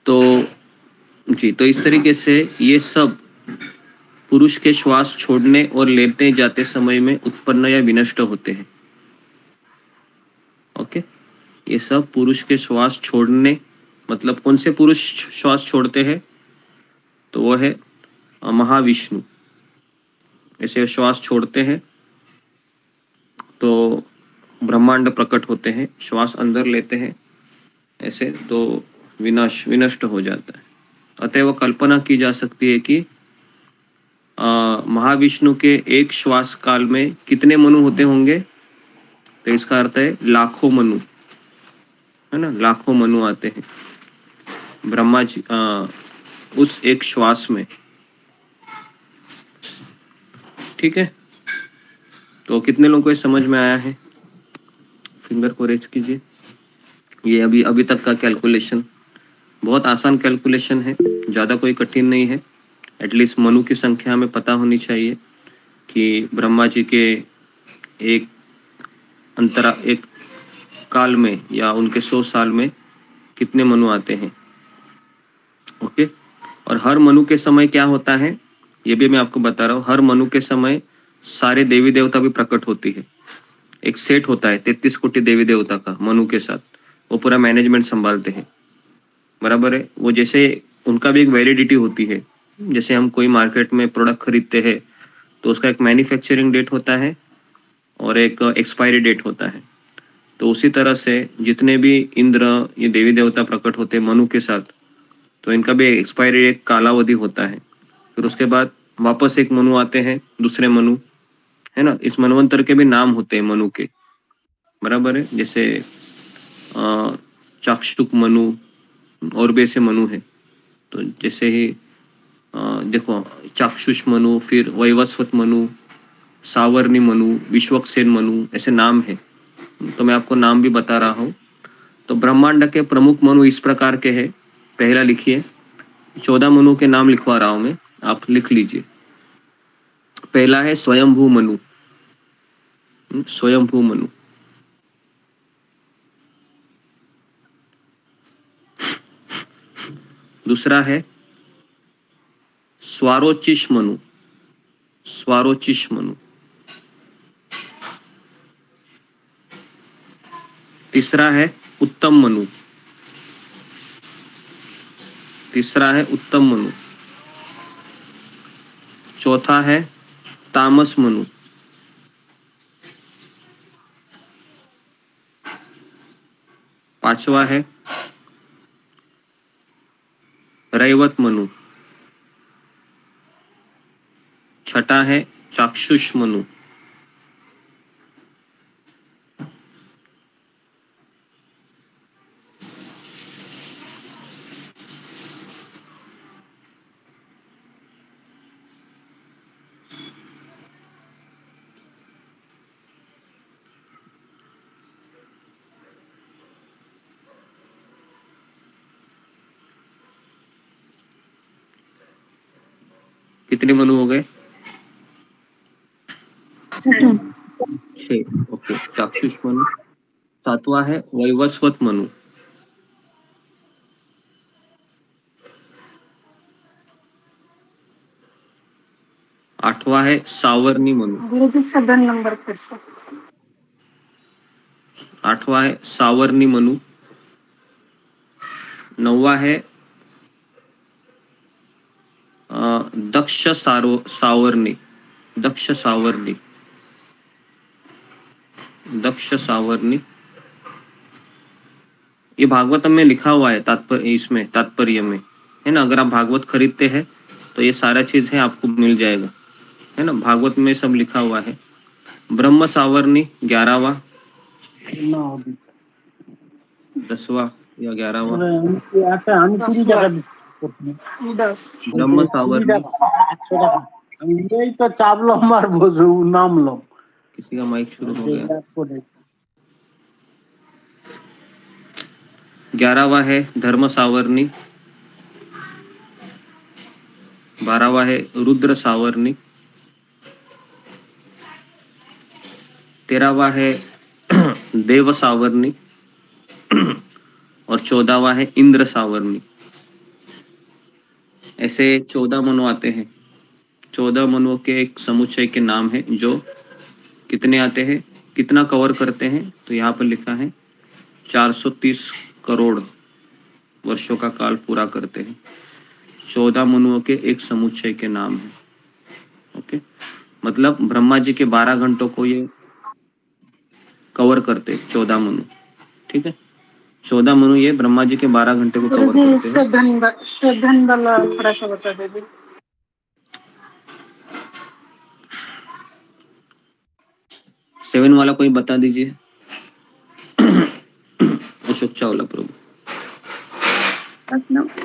तो जी, तो इस तरीके से ये सब पुरुष के श्वास छोड़ने और लेते जाते समय में उत्पन्न या विनष्ट होते हैं। ओके, ये सब पुरुष के श्वास छोड़ने, मतलब कौन से पुरुष श्वास छोड़ते हैं? तो वो है महाविष्णु। ऐसे श्वास छोड़ते हैं तो ब्रह्मांड प्रकट होते हैं, श्वास अंदर लेते हैं ऐसे तो विनष्ट हो जाता है। अतएव कल्पना की जा सकती है कि महाविष्णु के एक श्वास काल में कितने मनु होते होंगे? तो इसका अर्थ है लाखों मनु, है ना। लाखों मनु आते हैं ब्रह्मा जी उस एक श्वास में, ठीक है। तो कितने लोगों को ये समझ में आया है? फिंगर को रेज कीजिए। ये अभी तक का कैलकुलेशन बहुत आसान कैलकुलेशन है, ज़्यादा कोई कठिन नहीं है। एटलीस्ट मनु की संख्या हमें पता होनी चाहिए कि ब्रह्मा जी के एक काल में या उनके 100 साल में कितने मनु आते हैं। ओके, और हर मनु के समय क्या होता है ये भी मैं आपको बता रहा हूँ। हर मनु के समय सारे देवी देवता भी प्रकट होती है। एक सेट होता है 33 कोटि देवी देवता का मनु के साथ, वो पूरा मैनेजमेंट संभालते हैं, बराबर है। वो जैसे उनका भी एक वैलिडिटी होती है, जैसे हम कोई मार्केट में प्रोडक्ट खरीदते हैं तो उसका एक मैन्युफैक्चरिंग डेट होता है और एक एक्सपायरी डेट होता है। तो उसी तरह से जितने भी इंद्र ये देवी देवता प्रकट होते हैं मनु के साथ, तो इनका भी एक्सपायरी एक कालावधि होता है। फिर उसके बाद वापस एक मनु आते हैं, दूसरे मनु, है ना। इस मनवंतर के भी नाम होते हैं मनु के, बराबर है। जैसे चाक्षुक मनु और भी ऐसे मनु है। तो जैसे ही देखो चाक्षुष मनु, फिर वैवस्वत मनु, सावर्णी मनु, विश्वक्सेन मनु, ऐसे नाम है। तो मैं आपको नाम भी बता रहा हूँ। तो ब्रह्मांड के प्रमुख मनु इस प्रकार के हैं। पहला लिखिए, 14 मनु के नाम लिखवा रहा हूं मैं, आप लिख लीजिए। पहला है स्वयंभू मनु, स्वयंभू मनु। दूसरा है स्वारोचिष मनु, स्वारोचिष मनु। तीसरा है उत्तम मनु, तीसरा है उत्तम मनु। चौथा है तामस मनु। पांचवा है रैवत मनु। छठा है चाक्षुष मनु। कितने मनु हो गए? 6। ओके, चाक्षुष मनु। सातवां है वैवस्वत मनु। आठवां है सावर्णी मनु। गुरुजी 7 नंबर फिर से। आठवां है सावर्णी मनु। 9वां है दक्ष सावर्णी, दक्ष सावर्णी, दक्ष सावर्णी। ये भागवतम में लिखा हुआ है, तात्पर्य इसमें, तात्पर्य में, है ना। अगर आप भागवत खरीदते हैं तो ये सारा चीज है आपको मिल जाएगा, है ना। भागवत में सब लिखा हुआ है। ब्रह्म सावर्णी 11वां, 10वां या 11वां। 10 ब्रह्म सावर्णी तो चावलो हमार बोझो नाम लो। किसी का माइक शुरू हो गया। 11वां है धर्म सावर्णी, 12वां है रुद्र सावर्णी, 13वां है देव सावर्णी और 14वां है इंद्र सावर्णी। ऐसे 14 मनु आते हैं। 14 मनुओं के एक समुच्चय के नाम है जो कितने आते हैं, कितना कवर करते हैं, तो यहाँ पर लिखा है 430 करोड़ वर्षों का काल पूरा करते हैं। 14 मनुओं के एक समुच्चय के नाम है। ओके, मतलब ब्रह्मा जी के 12 घंटों को ये कवर करते 14 मनु। ठीक है, 14 मनु ये ब्रह्मा जी के 12 घंटे को कवर गुरुजी करते हैं। सेधन वाला थोड़ा सा बता दीजिए। 7 वाला कोई बता दीजिए। अशोक चावला प्रभु।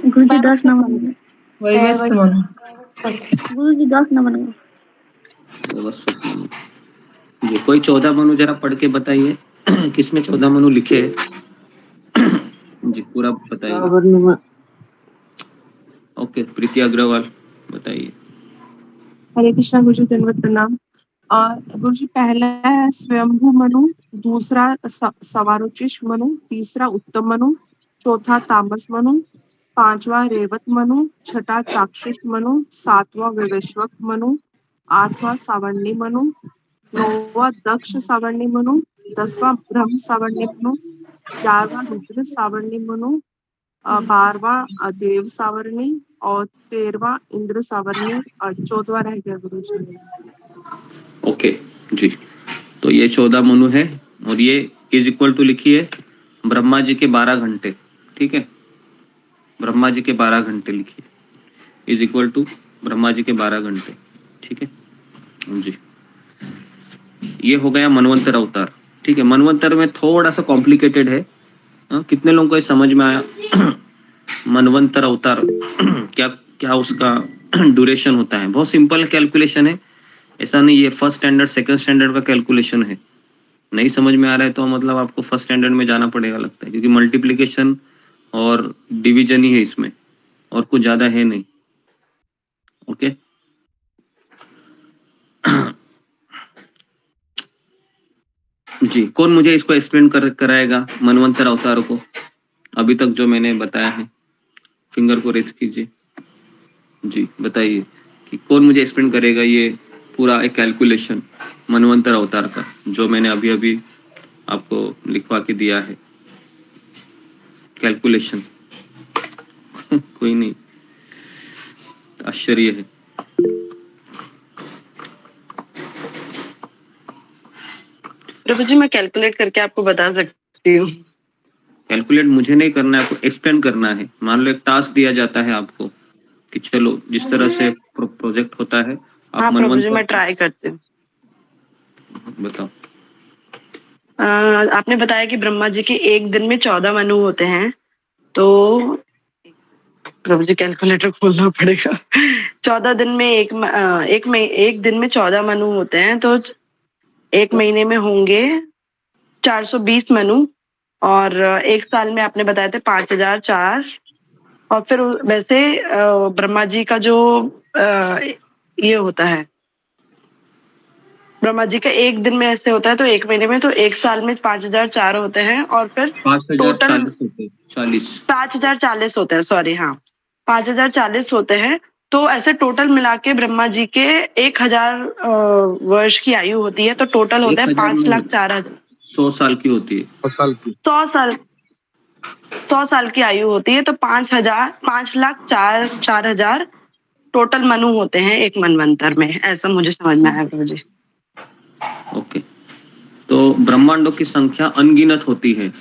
गुरुजी 10 नंबर, गुरुजी 10 नंबर। जी, कोई 14 मनु जरा पढ़ के बताइए। किसने 14 मनु लिखे हैं? जी पूरा बताइए। ओके, प्रीति अग्रवाल बताइए। हरे कृष्णा गुरुजी, दंडवत प्रणाम। गुरुजी, पहला है स्वयंभू मनु, दूसरा सवारुचिष मनु, तीसरा उत्तम मनु, चौथा तामस मनु, 5वां रेवत मनु, 6ठा चाक्षुष मनु, 7वां विवस्वक मनु, 8वां सावर्णी मनु, 9वां दक्ष सावर्णी मनु, 10वां ब्रह्म सावर्णी मनु, 11वां रुद्र सावर्णी मनु, 12वां देव सावर्णी और 13वां इंद्र सावर्णी और 14वां रह गया गुरुजी। ओके जी, तो ये 14 मनु है और ये इज इक्वल टू लिखिए ब्रह्मा जी के 12 घंटे। ठीक है, ब्रह्मा जी के 12 घंटे लिखिए, is equal to Brahma ji के 12 घंटे। ठीक है जी, ये हो गया मनवंतर अवतार। ठीक है, मनवंतर में थोड़ा सा कॉम्प्लिकेटेड है। कितने लोगों को ये समझ में आया? मनवंतर अवतार क्या क्या उसका ड्यूरेशन होता है? बहुत सिंपल कैलकुलेशन है, ऐसा नहीं ये फर्स्ट स्टैंडर्ड सेकंड स्टैंडर्ड का कैलकुलेशन है। नहीं समझ में आ रहा है तो मतलब आपको फर्स्ट स्टैंडर्ड में जाना पड़ेगा लगता है, क्योंकि मल्टीप्लिकेशन और डिवीजन ही है इसमें, और कुछ ज्यादा है नहीं। ओके, जी, कौन मुझे इसको एक्सप्लेन कराएगा मनवंतर अवतार को? अभी तक जो मैंने बताया है, फिंगर को रेज कीजिए। जी बताइए कि कौन मुझे एक्सप्लेन करेगा ये पूरा एक कैलकुलेशन मनवंतर अवतार का, जो मैंने अभी अभी आपको लिखवा के दिया है कैलकुलेशन। कोई नहीं, आश्चर्य है। प्रभु जी, मैं कैलकुलेट करके आपको बता सकती हूँ। कैलकुलेट मुझे नहीं करना है, आपको एक्सप्लेन करना है। मान लो एक टास्क दिया जाता है आपको कि चलो जिस तरह से प्रोजेक्ट होता है आप हाँ प्रभु जी, मैं मनवंतर ट्राई करती हूँ। बताओ। आपने बताया कि ब्रह्मा जी के एक दिन में 14 मनु होते हैं, तो प्रभु जी कैलकुलेटर खोलना पड़ेगा। 14 दिन में एक दिन में 14 मनु होते हैं, तो एक महीने में होंगे 420 मनु, और एक साल में आपने बताया थे 5004। और फिर वैसे ब्रह्मा जी का जो ये होता है, ब्रह्मा जी का एक दिन में ऐसे होता है, तो एक महीने में, तो एक साल में 5004 होते हैं, और फिर टोटल 5040 होते हैं। सॉरी, हाँ 5040 होते हैं। तो ऐसे टोटल मिला के ब्रह्मा जी के 1000 वर्ष की आयु होती है, तो टोटल होता है 5,04,000। 100 साल की होती है। 100 100 साल की आयु होती है, तो 5,04,000 टोटल मनु होते हैं एक मनवंतर में, ऐसा मुझे समझ में आया गुरुजी। ओके, तो ब्रह्मांडों की संख्या अनगिनत होती है।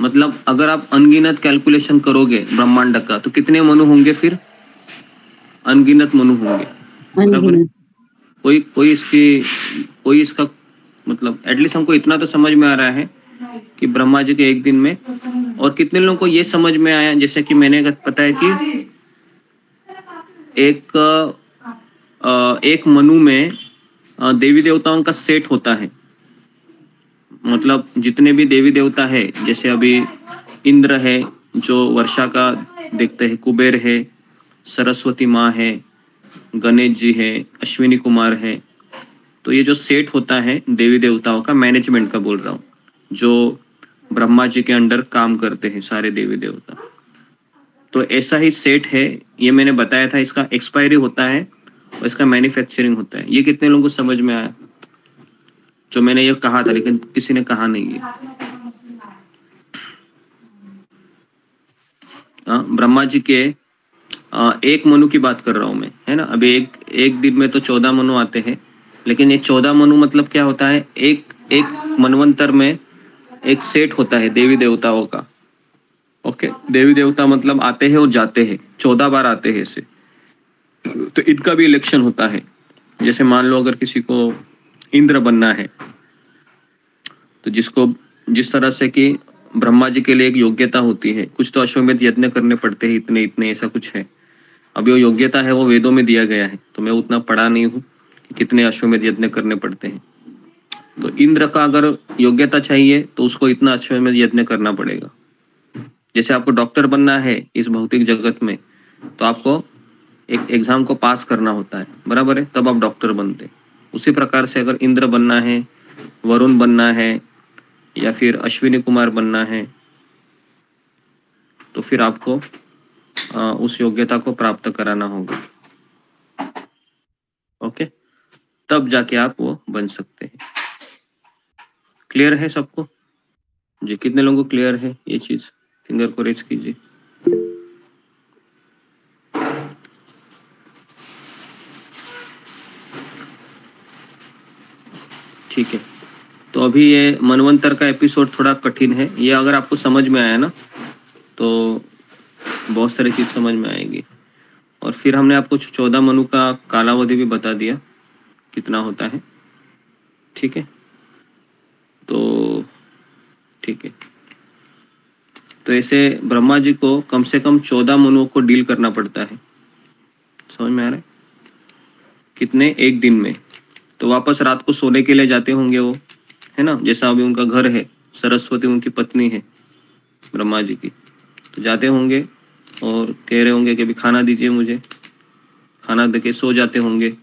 मतलब अगर आप अनगिनत कैलकुलेशन करोगे ब्रह्मांड का तो कितने मनु होंगे? फिर अनगिनत मनु होंगे, बराबर है? कोई इसका मतलब एटलीस्ट हमको इतना तो समझ में आ रहा है कि ब्रह्मा जी के एक दिन में, और कितने लोगों को ये समझ में आया जैसे कि मैंने पता है कि एक मनु में देवी देवताओं का सेट होता है। मतलब जितने भी देवी देवता है, जैसे अभी इंद्र है जो वर्षा का देखते हैं, कुबेर है, सरस्वती माँ है, गणेश जी है, अश्विनी कुमार है। तो ये जो सेट होता है देवी देवताओं का, मैनेजमेंट का बोल रहा हूँ, जो ब्रह्मा जी के अंडर काम करते हैं सारे देवी देवता, तो ऐसा ही सेट है। ये मैंने बताया था, इसका एक्सपायरी होता है और इसका मैन्युफैक्चरिंग होता है। ये कितने लोगों को समझ में आया? जो मैंने ये कहा था लेकिन किसी ने कहा नहीं है। ब्रह्मा जी के एक मनु की बात कर रहा हूं मैं, है ना। अभी एक दिन में तो 14 मनु आते हैं, लेकिन ये 14 मनु मतलब क्या होता है? एक मनवंतर में एक सेट होता है देवी देवताओं का। ओके, देवी देवता मतलब आते हैं और जाते हैं, 14 बार आते हैं ऐसे। तो इनका भी इलेक्शन होता है। जैसे मान लो अगर किसी को इंद्र बनना है, तो जिस तरह से कि ब्रह्मा जी के लिए एक योग्यता होती है, कुछ तो अश्वमेध यज्ञ करने पड़ते हैं, इतने इतने ऐसा कुछ है। अभी वो योग्यता है वो वेदों में दिया गया है, तो मैं उतना पढ़ा नहीं हूँ कि कितने अश्वमेध यज्ञ करने पड़ते हैं। तो इंद्र का अगर योग्यता चाहिए तो उसको इतना अश्वमेध यज्ञ करना पड़ेगा। जैसे आपको डॉक्टर बनना है इस भौतिक जगत में, तो आपको एक एग्जाम को पास करना होता है, बराबर है, तब आप डॉक्टर बनते। उसी प्रकार से अगर इंद्र बनना है, वरुण बनना है, या फिर अश्विनी कुमार बनना है, तो फिर आपको उस योग्यता को प्राप्त कराना होगा। ओके, तब जाके आप वो बन सकते हैं। क्लियर है सबको जी? कितने लोगों को क्लियर है ये चीज? फिंगर को रेज कीजिए। ठीक है, तो अभी ये मनवंतर का एपिसोड थोड़ा कठिन है। ये अगर आपको समझ में आया ना तो बहुत सारी चीज समझ में आएगी। और फिर हमने आपको 14 मनु का कालावधि भी बता दिया कितना होता है। ठीक है, तो ठीक है, तो ऐसे ब्रह्मा जी को कम से कम 14 मनुओं को डील करना पड़ता है। समझ में आ रहा है? कितने? एक दिन में। तो वापस रात को सोने के लिए जाते होंगे वो, है ना। जैसा अभी उनका घर है, सरस्वती उनकी पत्नी है ब्रह्मा जी की, तो जाते होंगे और कह रहे होंगे कि अभी खाना दीजिए मुझे, खाना देके सो जाते होंगे।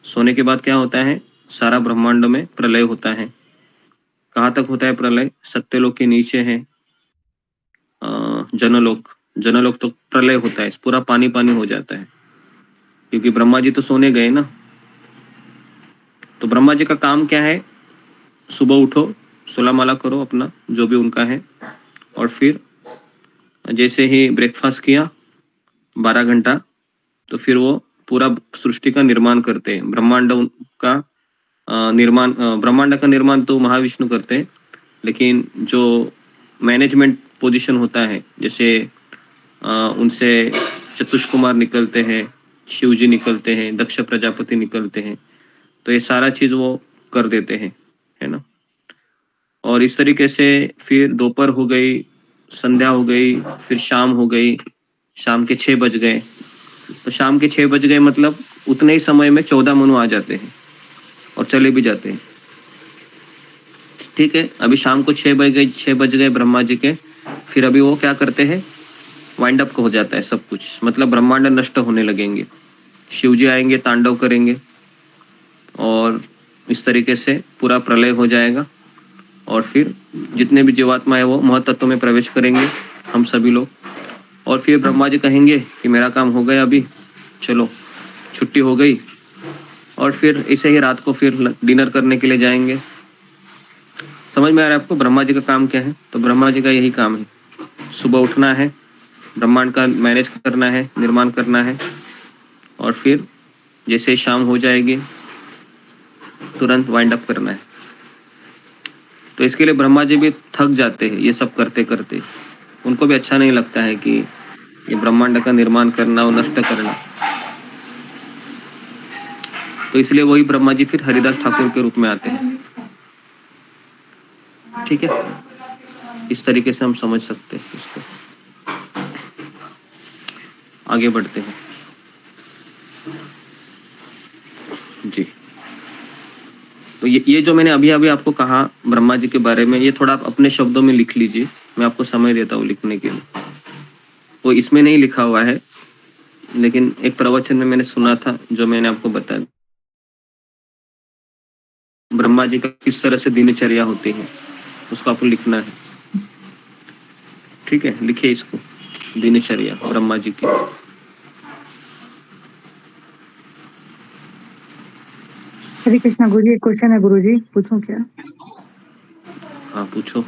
सोने के बाद क्या होता है? सारा ब्रह्मांड में प्रलय होता है। कहाँ तक होता है प्रलय? सत्यलोक के नीचे है जनलोक तो प्रलय होता है, पूरा पानी पानी हो जाता है, क्योंकि ब्रह्मा जी तो सोने गए ना। तो ब्रह्मा जी का काम क्या है? सुबह उठो, सोलह माला करो अपना जो भी उनका है, और फिर जैसे ही ब्रेकफास्ट किया 12 घंटा, तो फिर वो पूरा सृष्टि का निर्माण करते हैं। ब्रह्मांड का निर्माण तो महाविष्णु करते हैं, लेकिन जो मैनेजमेंट पोजीशन होता है, जैसे उनसे चतुष्कुमार निकलते हैं, शिव जी निकलते हैं, दक्ष प्रजापति निकलते हैं, तो ये सारा चीज वो कर देते हैं, है ना। और इस तरीके से फिर दोपहर हो गई, संध्या हो गई, फिर शाम हो गई, शाम के 6 बज गए। तो शाम के 6 बज गए मतलब उतने ही समय में 14 मनु आ जाते हैं और चले भी जाते हैं। ठीक है, अभी शाम को 6 बज गए ब्रह्मा जी के। फिर अभी वो क्या करते हैं? वाइंड अप हो जाता है सब कुछ, मतलब ब्रह्मांड नष्ट होने लगेंगे। शिव जी आएंगे, तांडव करेंगे, और इस तरीके से पूरा प्रलय हो जाएगा। और फिर जितने भी जीवात्मा है वो महतत्व में प्रवेश करेंगे, हम सभी लोग। और फिर ब्रह्मा जी कहेंगे कि मेरा काम हो गया, अभी चलो छुट्टी हो गई। और फिर इसे ही रात को फिर डिनर करने के लिए जाएंगे। समझ में आ रहा है आपको ब्रह्मा जी का काम क्या है? तो ब्रह्मा जी का यही काम है, सुबह उठना है, ब्रह्मांड का मैनेज करना है, निर्माण करना है, और फिर जैसे शाम हो जाएगी तुरंत वाइंड अप करना है। तो इसके लिए ब्रह्मा जी भी थक जाते हैं ये सब करते करते, उनको भी अच्छा नहीं लगता है कि ये ब्रह्मांड का निर्माण करना और नष्ट करना। तो इसलिए वही ब्रह्मा जी फिर हरिदास ठाकुर के रूप में आते हैं। ठीक है, इस तरीके से हम समझ सकते हैं इसको। आगे बढ़ते हैं जी। तो ये जो मैंने अभी अभी आपको कहा ब्रह्मा जी के बारे में, ये थोड़ा आप अपने शब्दों में लिख लीजिए, मैं आपको समय देता हूँ लिखने के लिए। वो इसमें नहीं लिखा हुआ है, लेकिन एक प्रवचन में मैंने सुना था जो मैंने आपको बताया। ब्रह्मा जी का किस तरह से दिनचर्या होती है उसको आपको लिखना है। ठीक है, लिखिए इसको, दिनचर्या ब्रह्मा जी की। हरे कृष्णा गुरुजी, एक क्वेश्चन है गुरुजी, पूछूं क्या? हाँ पूछो।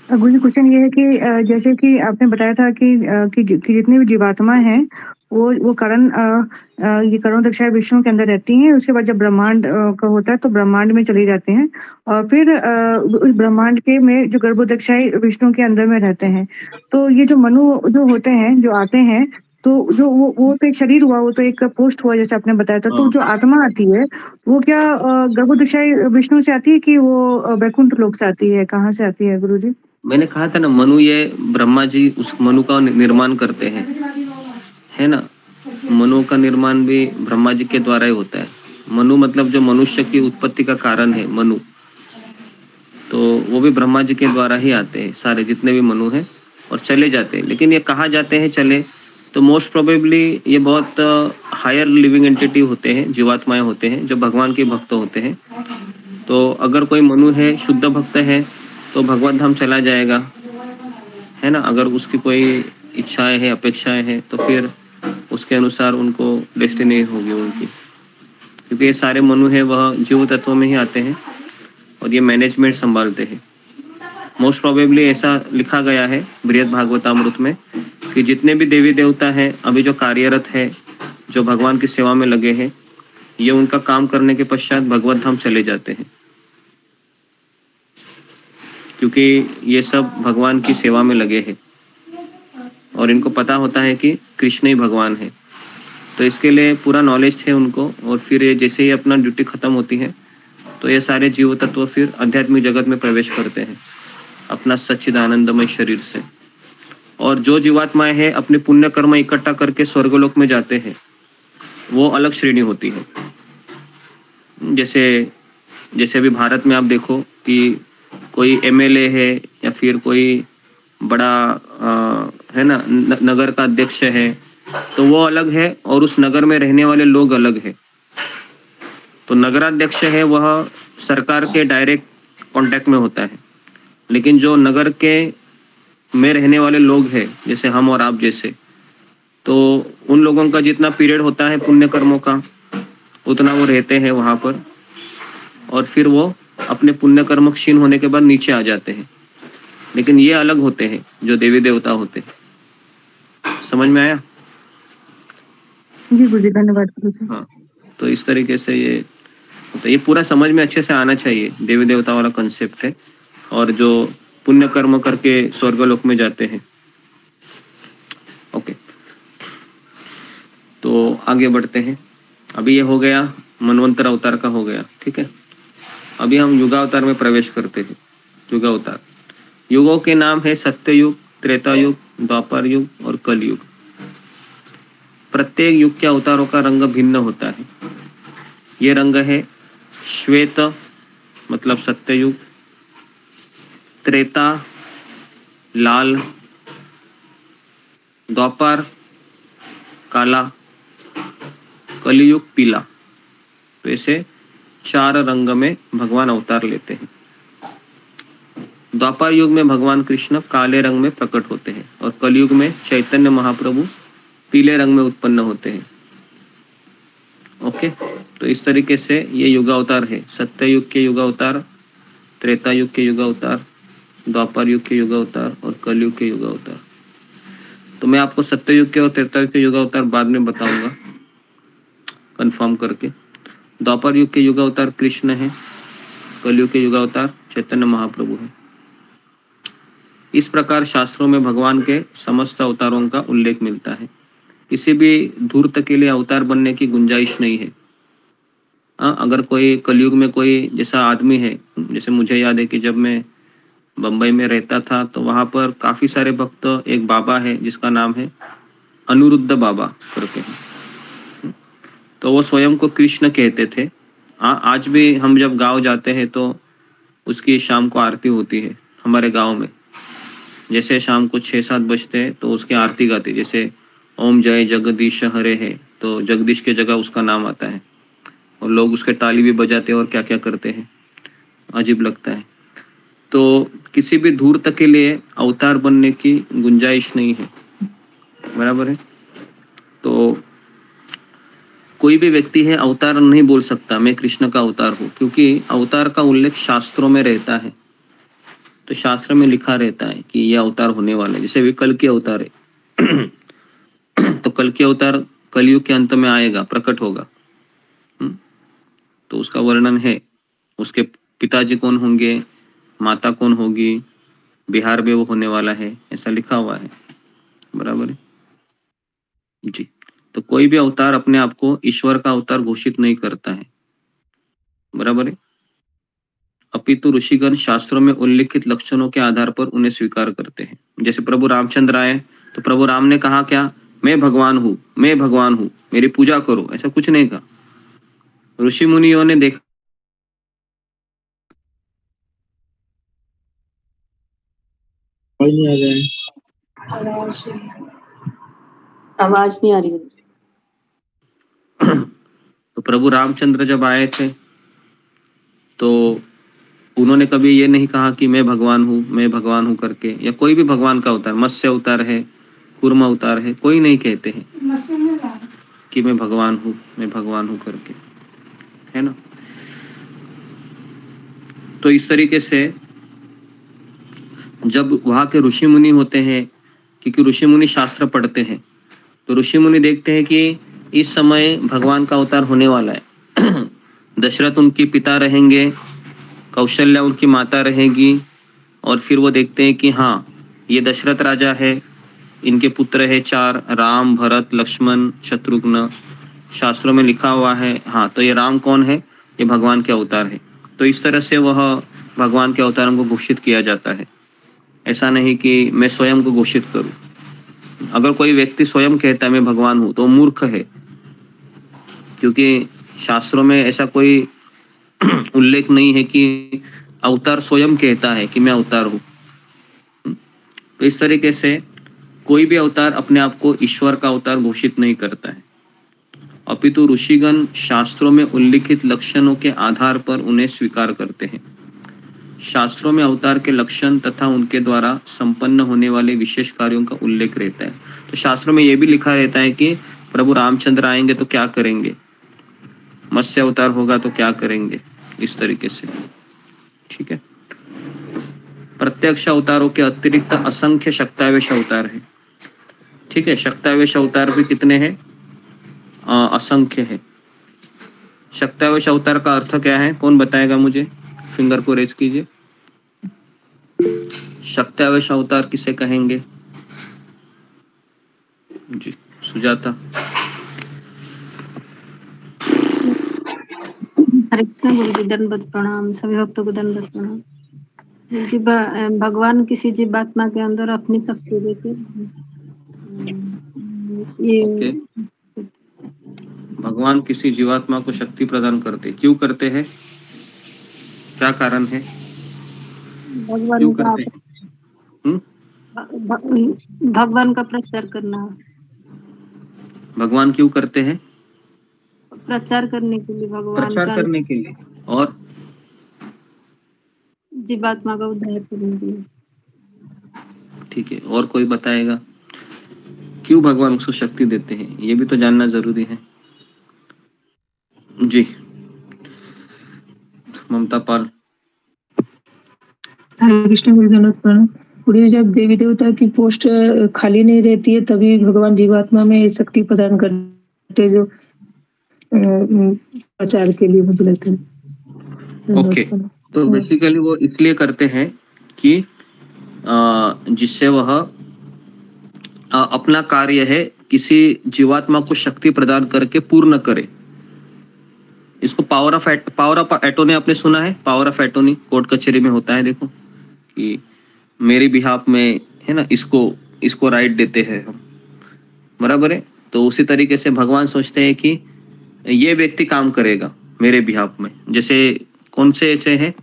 गुरुजी क्वेश्चन ये है कि जैसे कि आपने बताया था कि जितनी भी जीवात्मा हैं वो करण ये करण दक्षाय विष्णु के अंदर रहती हैं। उसके बाद जब ब्रह्मांड का होता है तो ब्रह्मांड में चले जाते हैं और फिर उस ब्रह्मांड के में जो गर्भोदक्षाय विष्णु के अंदर में रहते हैं। तो ये जो मनु जो होते हैं, जो आते हैं, तो जो वो तो एक शरीर हुआ, वो तो एक पोस्ट हुआ जैसे आपने बताया था। तो जो आत्मा आती है वो क्या गर्भोदक्षाय विष्णु से आती है कि वो वैकुंठ लोक से आती है? कहाँ से आती है गुरुजी? मैंने कहा था ना, मनु, ये ब्रह्मा जी उस मनु का निर्माण करते हैं, है ना। मनु का निर्माण भी ब्रह्मा जी के द्वारा ही होता है। मनु मतलब जो मनुष्य की उत्पत्ति का कारण है, मनु, तो वो भी ब्रह्मा जी के द्वारा ही आते हैं, सारे जितने भी मनु हैं, और चले जाते हैं। लेकिन ये कहाँ जाते हैं चले, तो मोस्ट प्रोबेबली ये बहुत हायर लिविंग एंटिटी होते हैं, जीवात्माएं होते हैं जो भगवान के भक्त होते हैं। तो अगर कोई मनु है, शुद्ध भक्त है, तो भगवत धाम चला जाएगा, है ना। अगर उसकी कोई इच्छाएं हैं, अपेक्षाएं हैं, तो फिर उसके अनुसार उनको डेस्टिनी होगी उनकी। क्योंकि ये सारे मनु है वह जीव तत्वों में ही आते हैं और ये मैनेजमेंट संभालते हैं। मोस्ट प्रोबेबली ऐसा लिखा गया है बृहद भागवतामृत में कि जितने भी देवी देवता हैं अभी जो कार्यरत है, जो भगवान की सेवा में लगे हैं, ये उनका काम करने के पश्चात भगवत धाम चले जाते हैं, क्योंकि ये सब भगवान की सेवा में लगे हैं और इनको पता होता है कि कृष्ण ही भगवान है। तो इसके लिए पूरा नॉलेज है उनको। और फिर ये जैसे ही अपना ड्यूटी खत्म होती है तो ये सारे जीव तत्व फिर आध्यात्मिक जगत में प्रवेश करते हैं अपना सच्चिदानंदमय शरीर से। और जो जीवात्माएं हैं अपने पुण्य कर्म इकट्ठा करके स्वर्गलोक में जाते हैं, वो अलग श्रेणी होती है। जैसे अभी भारत में आप देखो कि कोई एमएलए है या फिर कोई बड़ा है ना, नगर का अध्यक्ष है, तो वो अलग है और उस नगर में रहने वाले लोग अलग है। तो नगराध्यक्ष है वह सरकार के डायरेक्ट कांटेक्ट में होता है, लेकिन जो नगर के में रहने वाले लोग हैं जैसे हम और आप जैसे, तो उन लोगों का जितना पीरियड होता है पुण्य कर्मों का उतना वो रहते हैं वहां पर, और फिर वो अपने पुण्य कर्म क्षीण होने के बाद नीचे आ जाते हैं। लेकिन ये अलग होते हैं जो देवी देवता होते हैं। समझ में आया? जी गुरुजी, धन्यवाद गुरुजी। हाँ, तो इस तरीके से ये पूरा समझ में अच्छे से आना चाहिए। देवी देवता वाला कंसेप्ट है, और जो पुण्य कर्म करके स्वर्गलोक में जाते हैं। ओके, तो आगे बढ़ते हैं। अभी ये हो गया मनवंतर अवतार का हो गया, ठीक है। अभी हम युगावतार में प्रवेश करते हैं। युगावतार, युगों के नाम है सत्ययुग, त्रेता युग, द्वापर युग और कलयुग। प्रत्येक युग के अवतारों का रंग भिन्न होता है। ये रंग है श्वेत मतलब सत्ययुग, त्रेता लाल, द्वापर काला, कलयुग पीला। तो ऐसे 4 रंग में भगवान अवतार लेते हैं। द्वापर युग में भगवान कृष्ण काले रंग में प्रकट होते हैं और कलयुग में चैतन्य महाप्रभु पीले रंग में उत्पन्न होते हैं। ओके, तो इस तरीके से ये युगावतार है। सत्ययुग के युगावतार, त्रेता युग के युगावतार, द्वापर युग के युगावतार और कलयुग के युगावतार। तो मैं आपको सत्ययुग के और त्रेतायुग के युगावतार बाद में बताऊंगा कंफर्म करके। द्वापर युग के युगावतार कृष्ण है, कलयुग के युगावतार चैतन्य महाप्रभु है। इस प्रकार शास्त्रों में भगवान के समस्त अवतारों का उल्लेख मिलता है। किसी भी धूर्त के लिए अवतार बनने की गुंजाइश नहीं है। अगर कोई कलयुग में कोई जैसा आदमी है, जैसे मुझे याद है कि जब मैं बंबई में रहता था तो वहां पर काफी सारे भक्त, एक बाबा है जिसका नाम है अनिरुद्ध बाबा करके हैं, तो वो स्वयं को कृष्ण कहते थे। आज भी हम जब गांव जाते हैं तो उसकी शाम को आरती होती है हमारे गांव में। जैसे शाम को 6-7 बजते हैं तो उसकी आरती गाती, जैसे ओम जय जगदीश हरे है तो जगदीश की जगह उसका नाम आता है और लोग उसके ताली भी बजाते हैं और क्या क्या करते हैं, अजीब लगता है। तो किसी भी धूर्त के लिए अवतार बनने की गुंजाइश नहीं है, बराबर है। तो कोई भी व्यक्ति है अवतार नहीं बोल सकता मैं कृष्ण का अवतार हूँ, क्योंकि अवतार का उल्लेख शास्त्रों में रहता है। तो शास्त्र में लिखा रहता है कि ये अवतार होने वाला है। जैसे भी कल की अवतार है तो कल की अवतार कलयुग के अंत में आएगा, प्रकट होगा। तो उसका वर्णन है, उसके पिताजी कौन होंगे, माता कौन होगी, बिहार में वो होने वाला है, ऐसा लिखा हुआ है, बराबर है जी। तो कोई भी अवतार अपने आप को ईश्वर का अवतार घोषित नहीं करता है, बराबर है। अपितु ऋषिगण शास्त्रों में उल्लिखित लक्षणों के आधार पर उन्हें स्वीकार करते हैं। जैसे प्रभु रामचंद्र आए तो प्रभु राम ने कहा क्या, मैं भगवान हूँ, मैं भगवान हूँ, मेरी पूजा करो, ऐसा कुछ नहीं कहा। ऋषि मुनियों ने देखा आवाज नहीं आ रही। तो प्रभु रामचंद्र जब आए थे तो उन्होंने कभी ये नहीं कहा कि मैं भगवान हूँ करके, या कोई भी भगवान का अवतार, मत्स्य अवतार है, कूर्म अवतार है, कोई नहीं कहते हैं कि मैं भगवान हूँ करके, है ना। तो इस तरीके से जब वहां के ऋषि मुनि होते हैं, क्योंकि ऋषि मुनि शास्त्र पढ़ते हैं, तो ऋषि मुनि देखते हैं कि इस समय भगवान का अवतार होने वाला है। दशरथ उनके पिता रहेंगे, कौशल्या उनकी माता रहेगी, और फिर वो देखते हैं कि हाँ ये दशरथ राजा है, इनके पुत्र है 4, राम, भरत, लक्ष्मण, शत्रुघ्न, शास्त्रों में लिखा हुआ है। हाँ, तो ये राम कौन है, ये भगवान के अवतार है। तो इस तरह से वह भगवान के अवतारों को घोषित किया जाता है। ऐसा नहीं कि मैं स्वयं को घोषित करूं। अगर कोई व्यक्ति स्वयं कहता है मैं भगवान हूं तो मूर्ख है, क्योंकि शास्त्रों में ऐसा कोई उल्लेख नहीं है कि अवतार स्वयं कहता है कि मैं अवतार हूं। तो इस तरीके से कोई भी अवतार अपने आप को ईश्वर का अवतार घोषित नहीं करता है, अपितु ऋषिगण शास्त्रों में उल्लिखित लक्षणों के आधार पर उन्हें स्वीकार करते हैं। शास्त्रों में अवतार के लक्षण तथा उनके द्वारा संपन्न होने वाले विशेष कार्यों का उल्लेख रहता है। तो शास्त्रों में यह भी लिखा रहता है कि प्रभु रामचंद्र आएंगे तो क्या करेंगे, मत्स्य अवतार होगा तो क्या करेंगे, इस तरीके से, ठीक है। प्रत्यक्ष अवतारों के अतिरिक्त असंख्य शक्तावेश अवतार है, ठीक है। शक्तावेश अवतार भी कितने हैं, असंख्य है। शक्तावेश अवतार का अर्थ क्या है, कौन बताएगा मुझे, फिंगर को रेज कीजिए। शक्तावेश अवतार किसे कहेंगे जी, सुजाता। हरे कृष्ण गुरु जी, दंडवत प्रणाम, सभी भक्तों को दंडवत प्रणाम जी। भगवान किसी जीवात्मा के अंदर अपनी शक्ति देके ये ओके, भगवान किसी जीवात्मा को शक्ति प्रदान करते, क्यों करते हैं, क्या कारण है, भगवान क्यों का करते हैं? भगवान का प्रचार करना, भगवान क्यों करते हैं, प्रचार करने के लिए, भगवान प्रचार का करने के लिए, और जीवात्मा का उद्धार करने के लिए। ठीक है, और कोई बताएगा क्यों भगवान उसको शक्ति देते हैं, ये भी तो जानना जरूरी है जी। ममता पाल। हरे कृष्ण गुरु दंडवत प्रणाम। पूरी जब देवी देवता की पोस्ट खाली नहीं रहती है तभी भगवान जीवात्मा में शक्ति प्रदान करते जो प्रचार के लिए मुझे लगता है। ओके, तो बेसिकली वो इसलिए करते हैं कि जिससे वह अपना कार्य है किसी जीवात्मा को शक्ति प्रदान करके पूर्ण करे। इसको पावर ऑफ एटोनी आपने सुना है? पावर ऑफ एटोनी कोर्ट कचहरी में होता है, देखो कि मेरे बिहाफ में है ना, इसको राइट देते हैं हम, बराबर है। तो उसी तरीके से भगवान सोचते हैं कि ये व्यक्ति काम करेगा मेरे बिहाफ में। जैसे कौन से ऐसे हैं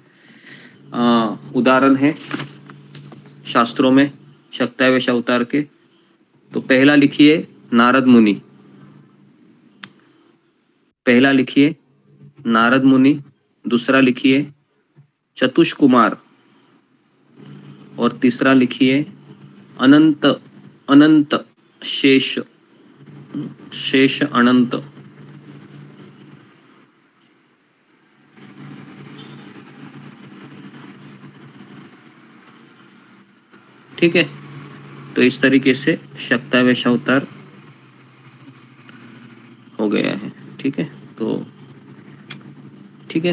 उदाहरण है शास्त्रों में शक्तावेश अवतार के? तो पहला लिखिए नारद मुनि, पहला लिखिए नारद मुनि, दूसरा लिखिए चतुष कुमार, और तीसरा लिखिए अनंत शेष अनंत। ठीक है, तो इस तरीके से शक्तावेश अवतार हो गया है। ठीक है,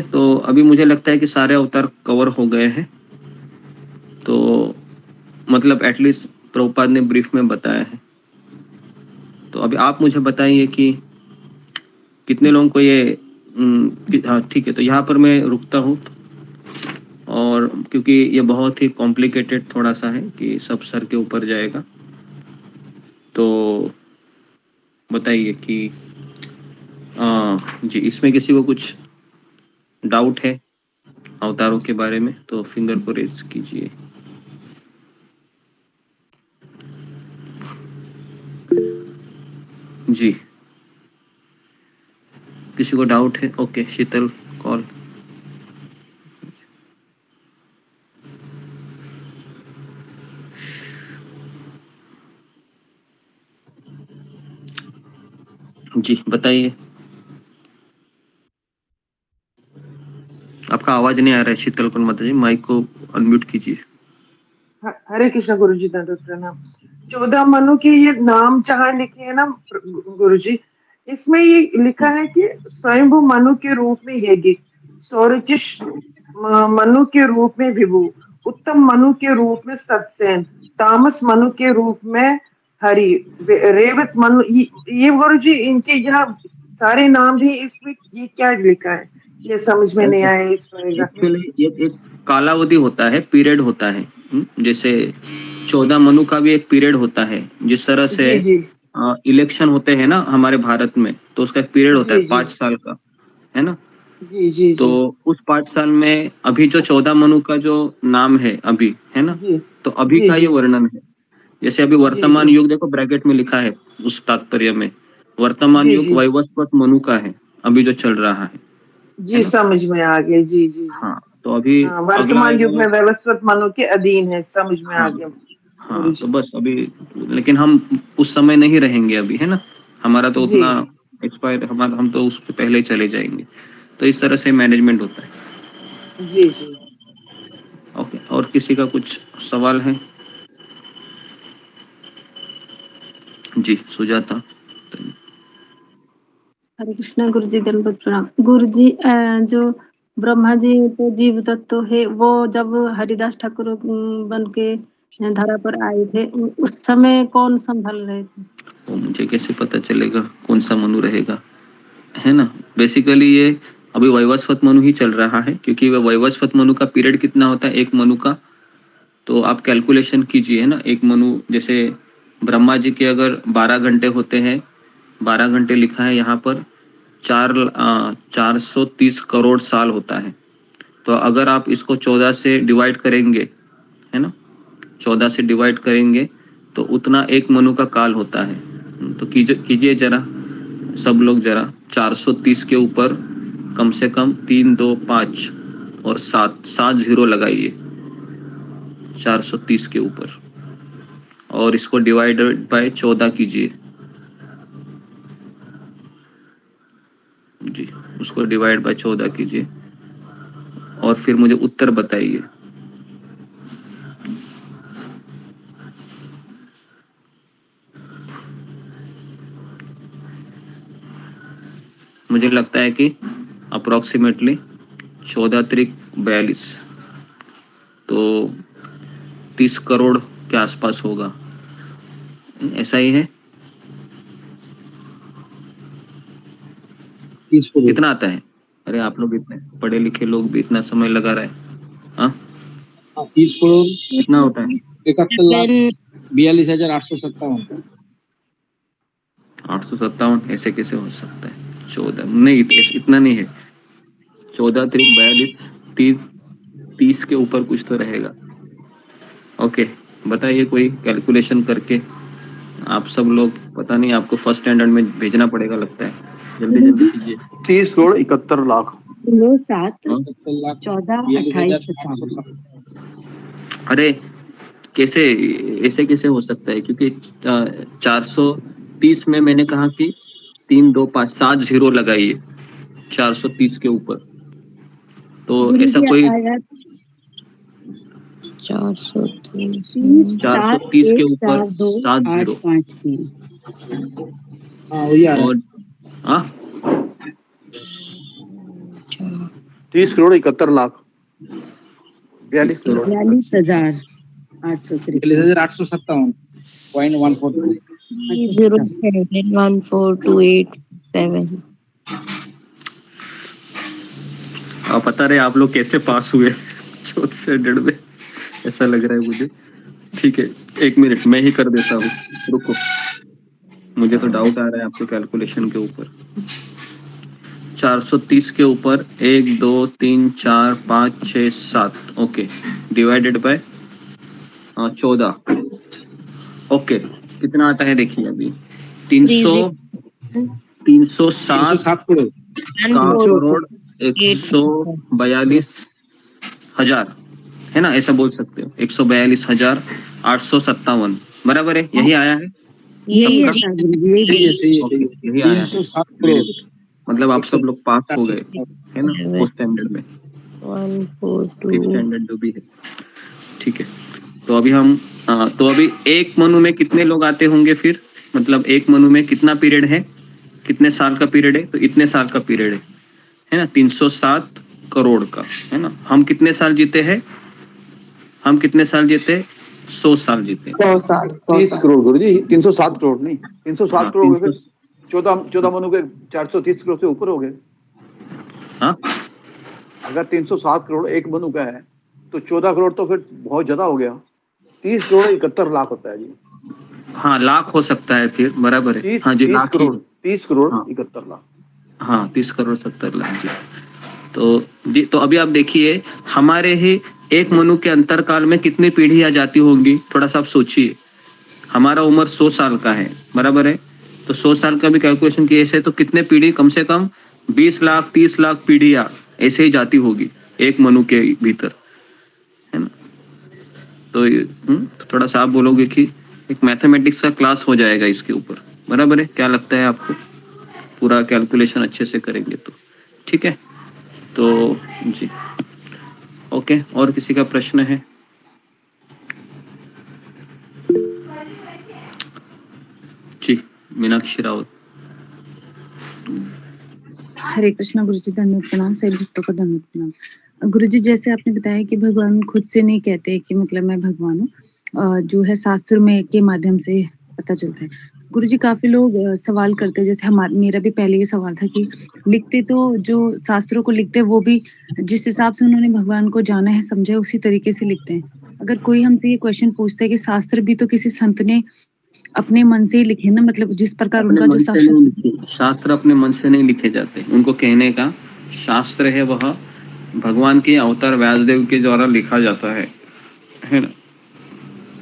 तो अभी मुझे लगता है कि सारे अवतार कवर हो गए हैं। तो मतलब एटलीस्ट प्रभुपाद ने ब्रीफ में बताया है। तो अभी आप मुझे बताइए कि कितने लोगों को ये हाँ ठीक है, तो यहाँ पर मैं रुकता हूँ, और क्योंकि ये बहुत ही कॉम्प्लिकेटेड थोड़ा सा है कि सब सर के ऊपर जाएगा। तो बताइए कि जी इसमें किसी को कुछ डाउट है अवतारों के बारे में तो फिंगर को रेज कीजिए। जी किसी को डाउट है? ओके, शीतल कॉल। जी बताइए, आपका आवाज नहीं आ रहा है शीतल कुमार माता जी, माइक को अनम्यूट कीजिए। हरे कृष्णा गुरुजी, दंडवत प्रणाम। 14 मनु के ये नाम जहाँ लिखे हैं ना गुरुजी, इसमें ये लिखा है कि स्वयंभू मनु के रूप में यज्ञ, सौरचिश मनु के रूप में विभु, उत्तम मनु के रूप में सत्सेन, तामस मनु के रूप में हरि, रेवत मनु, ये गुरुजी इनके यहाँ सारे नाम भी इसमें ये क्या लिखा है ये समझ में नहीं आया इस पैराग्राफ में। ये एक कालावधि होता है, पीरियड होता है। जैसे 14 मनु का भी एक पीरियड होता है। जिस तरह से इलेक्शन होते हैं ना हमारे भारत में, तो उसका एक पीरियड होता है 5 साल का, है ना। जी तो उस 5 साल में अभी जो 14 मनु का जो नाम है अभी, है ना, तो अभी का ये वर्णन है। जैसे अभी वर्तमान युग देखो ब्रैकेट में लिखा है, उस तात्पर्य में वर्तमान युग वैवस्वत मनु का है अभी जो चल रहा है। जी समझ में आ गया। जी जी हाँ, तो अभी वर्तमान युग में वैवस्वत मनु के अधीन है, समझ में आ गया। हाँ, तो बस अभी, लेकिन हम उस समय नहीं रहेंगे अभी, है ना, हमारा तो उतना एक्सपायर, हम तो उसके पहले चले जाएंगे। तो इस तरह से मैनेजमेंट होता है। जी जी ओके, और किसी का कुछ सवाल है? जी सुजाता। हरे कृष्णा गुरुजी, दंडवत प्रणाम। गुरुजी जो ब्रह्मा जी तो जीव तत्व है, वो जब हरिदास ठाकुर बन के धरा पर आए थे उस समय कौन संभल रहे थे? वो मुझे कैसे पता चलेगा कौन सा मनु रहेगा, है ना। बेसिकली ये अभी वैवस्वत मनु ही चल रहा है, क्योंकि वह वैवस्वत मनु का पीरियड कितना होता है एक मनु का, तो आप कैलकुलेशन कीजिए, है ना। एक मनु जैसे ब्रह्मा जी के अगर 12 घंटे होते हैं, 12 घंटे लिखा है यहाँ पर, 430 करोड़ साल होता है। तो अगर आप इसको 14 से डिवाइड करेंगे, है ना, 14 से डिवाइड करेंगे तो उतना एक मनु का काल होता है। तो कीजिए जरा सब लोग, जरा 430 के ऊपर कम से कम 3, 2, 5 और 7 जीरो लगाइए 430 के ऊपर, और इसको डिवाइडेड बाय 14 कीजिए। जी उसको डिवाइड बाय 14 कीजिए और फिर मुझे उत्तर बताइए। मुझे लगता है कि अप्रोक्सीमेटली 14 त्रिक 42, तो 30 करोड़ के आसपास होगा, ऐसा ही है। 30 करोड़ कितना आता है? अरे आप लोग इतने पढ़े लिखे लोग भी इतना समय लगा रहे हैं, हाँ? 30 करोड़ कितना होता है? 71,42,857। 857 ऐसे कैसे हो सकता है? 14 नहीं, इतना नहीं है। 14 त्रिक 42, 30 के ऊपर कुछ तो रहेगा। ओके, बताइए कोई कैलकुलेशन करके। आप सब लोग पता नहीं, आपको फर्स्ट स्टैंडर्ड में भेजना पड़ेगा लगता है, जल्दी जल्दी कीजिए। 30 करोड़ 71 लाख 72,28,57। अरे कैसे, ऐसे कैसे हो सकता है? क्योंकि 430 में मैंने कहा कि 3 2 5 7 जीरो लगाइए 430 के ऊपर, तो ऐसा कोई 430 के ऊपर 7 जीरो, हाँ वही आ रहा है। और 30 करोड़ 71 लाख 42,857.143। 0714287। आप बता रहे आप लोग कैसे पास हुए चौथ से डेढ़ में, ऐसा लग रहा है मुझे। ठीक है, 1 मिनट मैं ही कर देता हूँ, रुको, मुझे तो डाउट आ रहा है आपके कैलकुलेशन के ऊपर। 430 के ऊपर 1 2 3 4 5 6 7, ओके, डिवाइडेड बाय 14, ओके, कितना आता है देखिए अभी 307 करोड़ 142,000 है ना, ऐसा बोल सकते हो। 142,857 बराबर है, यही आया है, यही है यही आया है। मतलब आप सब लोग पास हो गए है ना उस स्टैंडर्ड में, 142 स्टैंडर्ड जो भी है। ठीक है, तो अभी हम तो अभी एक मनु में कितने लोग आते होंगे फिर, मतलब एक मनु में कितना पीरियड है, कितने साल का पीरियड है, तो इतने साल का पीरियड है ना, 307 करोड़ का, है ना। हम कितने साल जीते हैं, हम कितने साल जीते, 100 साल जीते, 30 करोड़ गुरुजी, 307 करोड़ नहीं, 307 करोड़ हो गए, 14 मनु के 430 करोड़ से ऊपर हो गए। हाँ, अगर 307 करोड़ एक मनु का है तो 14 करोड़ तो फिर बहुत ज्यादा हो गया। 30 करोड़ 71 लाख होता है जी। हाँ, लाख हो सकता है फिर, बराबर है। हाँ जी, 30 करोड़ 71 लाख। हाँ, 30 करोड़ 70 लाख जी। तो अभी आप देखिए, हमारे ही एक मनु के अंतरकाल में कितनी पीढ़ियां जाती होंगी, थोड़ा सा आप सोचिए। हमारा उम्र 100 साल का है, बराबर है, तो 100 साल का भी कैलकुलेशन किए ऐसे, तो कितने पीढ़ी, कम से कम 20 लाख 30 लाख पीढ़ियां ऐसे ही जाती होगी एक मनु के भीतर, है ना। तो थोड़ा सा आप बोलोगे कि एक मैथमेटिक्स का क्लास हो जाएगा इसके ऊपर, बराबर है, क्या लगता है आपको? पूरा कैलकुलेशन अच्छे से करेंगे तो ठीक है। तो जी ओके, और किसी का प्रश्न है? जी, मीनाक्षी रावत। हरे कृष्णा गुरुजी, धन्यवाद प्रणाम, सभी भक्तों को धन्यवाद प्रणाम। गुरुजी, जैसे आपने बताया कि भगवान खुद से नहीं कहते कि मतलब मैं भगवान हूँ, जो है शास्त्र में के माध्यम से पता चलता है। गुरुजी, काफी लोग सवाल करते हैं, जैसे मेरा भी पहले ये सवाल था कि लिखते तो जो शास्त्रों को लिखते हैं वो भी जिस हिसाब से उन्होंने भगवान को जाना है समझा है उसी तरीके से लिखते हैं। अगर कोई हमसे ये क्वेश्चन पूछता है कि शास्त्र भी तो किसी संत ने अपने मन से ही लिखे ना, मतलब जिस प्रकार उनका जो शास्त्र अपने मन से नहीं लिखे जाते, उनको कहने का शास्त्र है वह भगवान के अवतार व्यासदेव के द्वारा लिखा जाता है ना,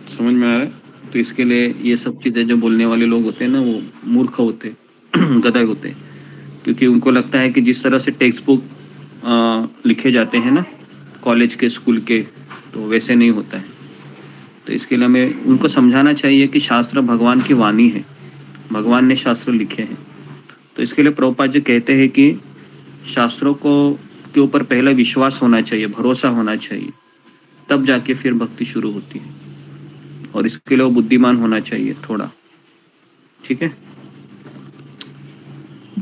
समझ में आ रहा है? तो इसके लिए ये सब चीजें जो बोलने वाले लोग होते हैं ना, वो मूर्ख होते गधे होते, क्योंकि उनको लगता है कि जिस तरह से टेक्स्ट बुक लिखे जाते हैं ना कॉलेज के स्कूल के, तो वैसे नहीं होता है। तो इसके लिए हमें उनको समझाना चाहिए कि शास्त्र भगवान की वाणी है, भगवान ने शास्त्र लिखे हैं। तो इसके लिए प्रभुपाद जी कहते हैं कि शास्त्रों को के ऊपर पहले विश्वास होना चाहिए, भरोसा होना चाहिए, तब जाके फिर भक्ति शुरू होती है, और इसके लिए वो बुद्धिमान होना चाहिए थोड़ा, ठीक है।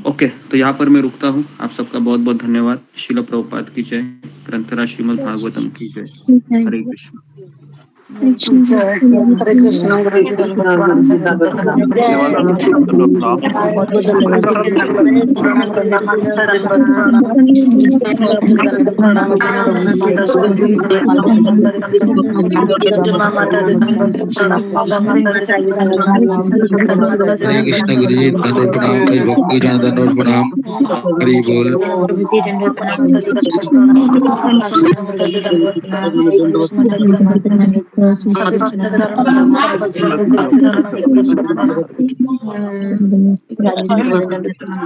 ओके, तो यहाँ पर मैं रुकता हूँ। आप सबका बहुत बहुत धन्यवाद। शिल प्रभुपाद की जय, ग्रंथराज श्रीमद् भागवतम की जय। हरे कृष्ण। हरे कृष्ण गुरु जी हरे कृष्ण गुरु जी दंडवत प्रणाम। भाई भक्ति जन दंडवत प्रणाम। हरि बोल। धन्यवाद।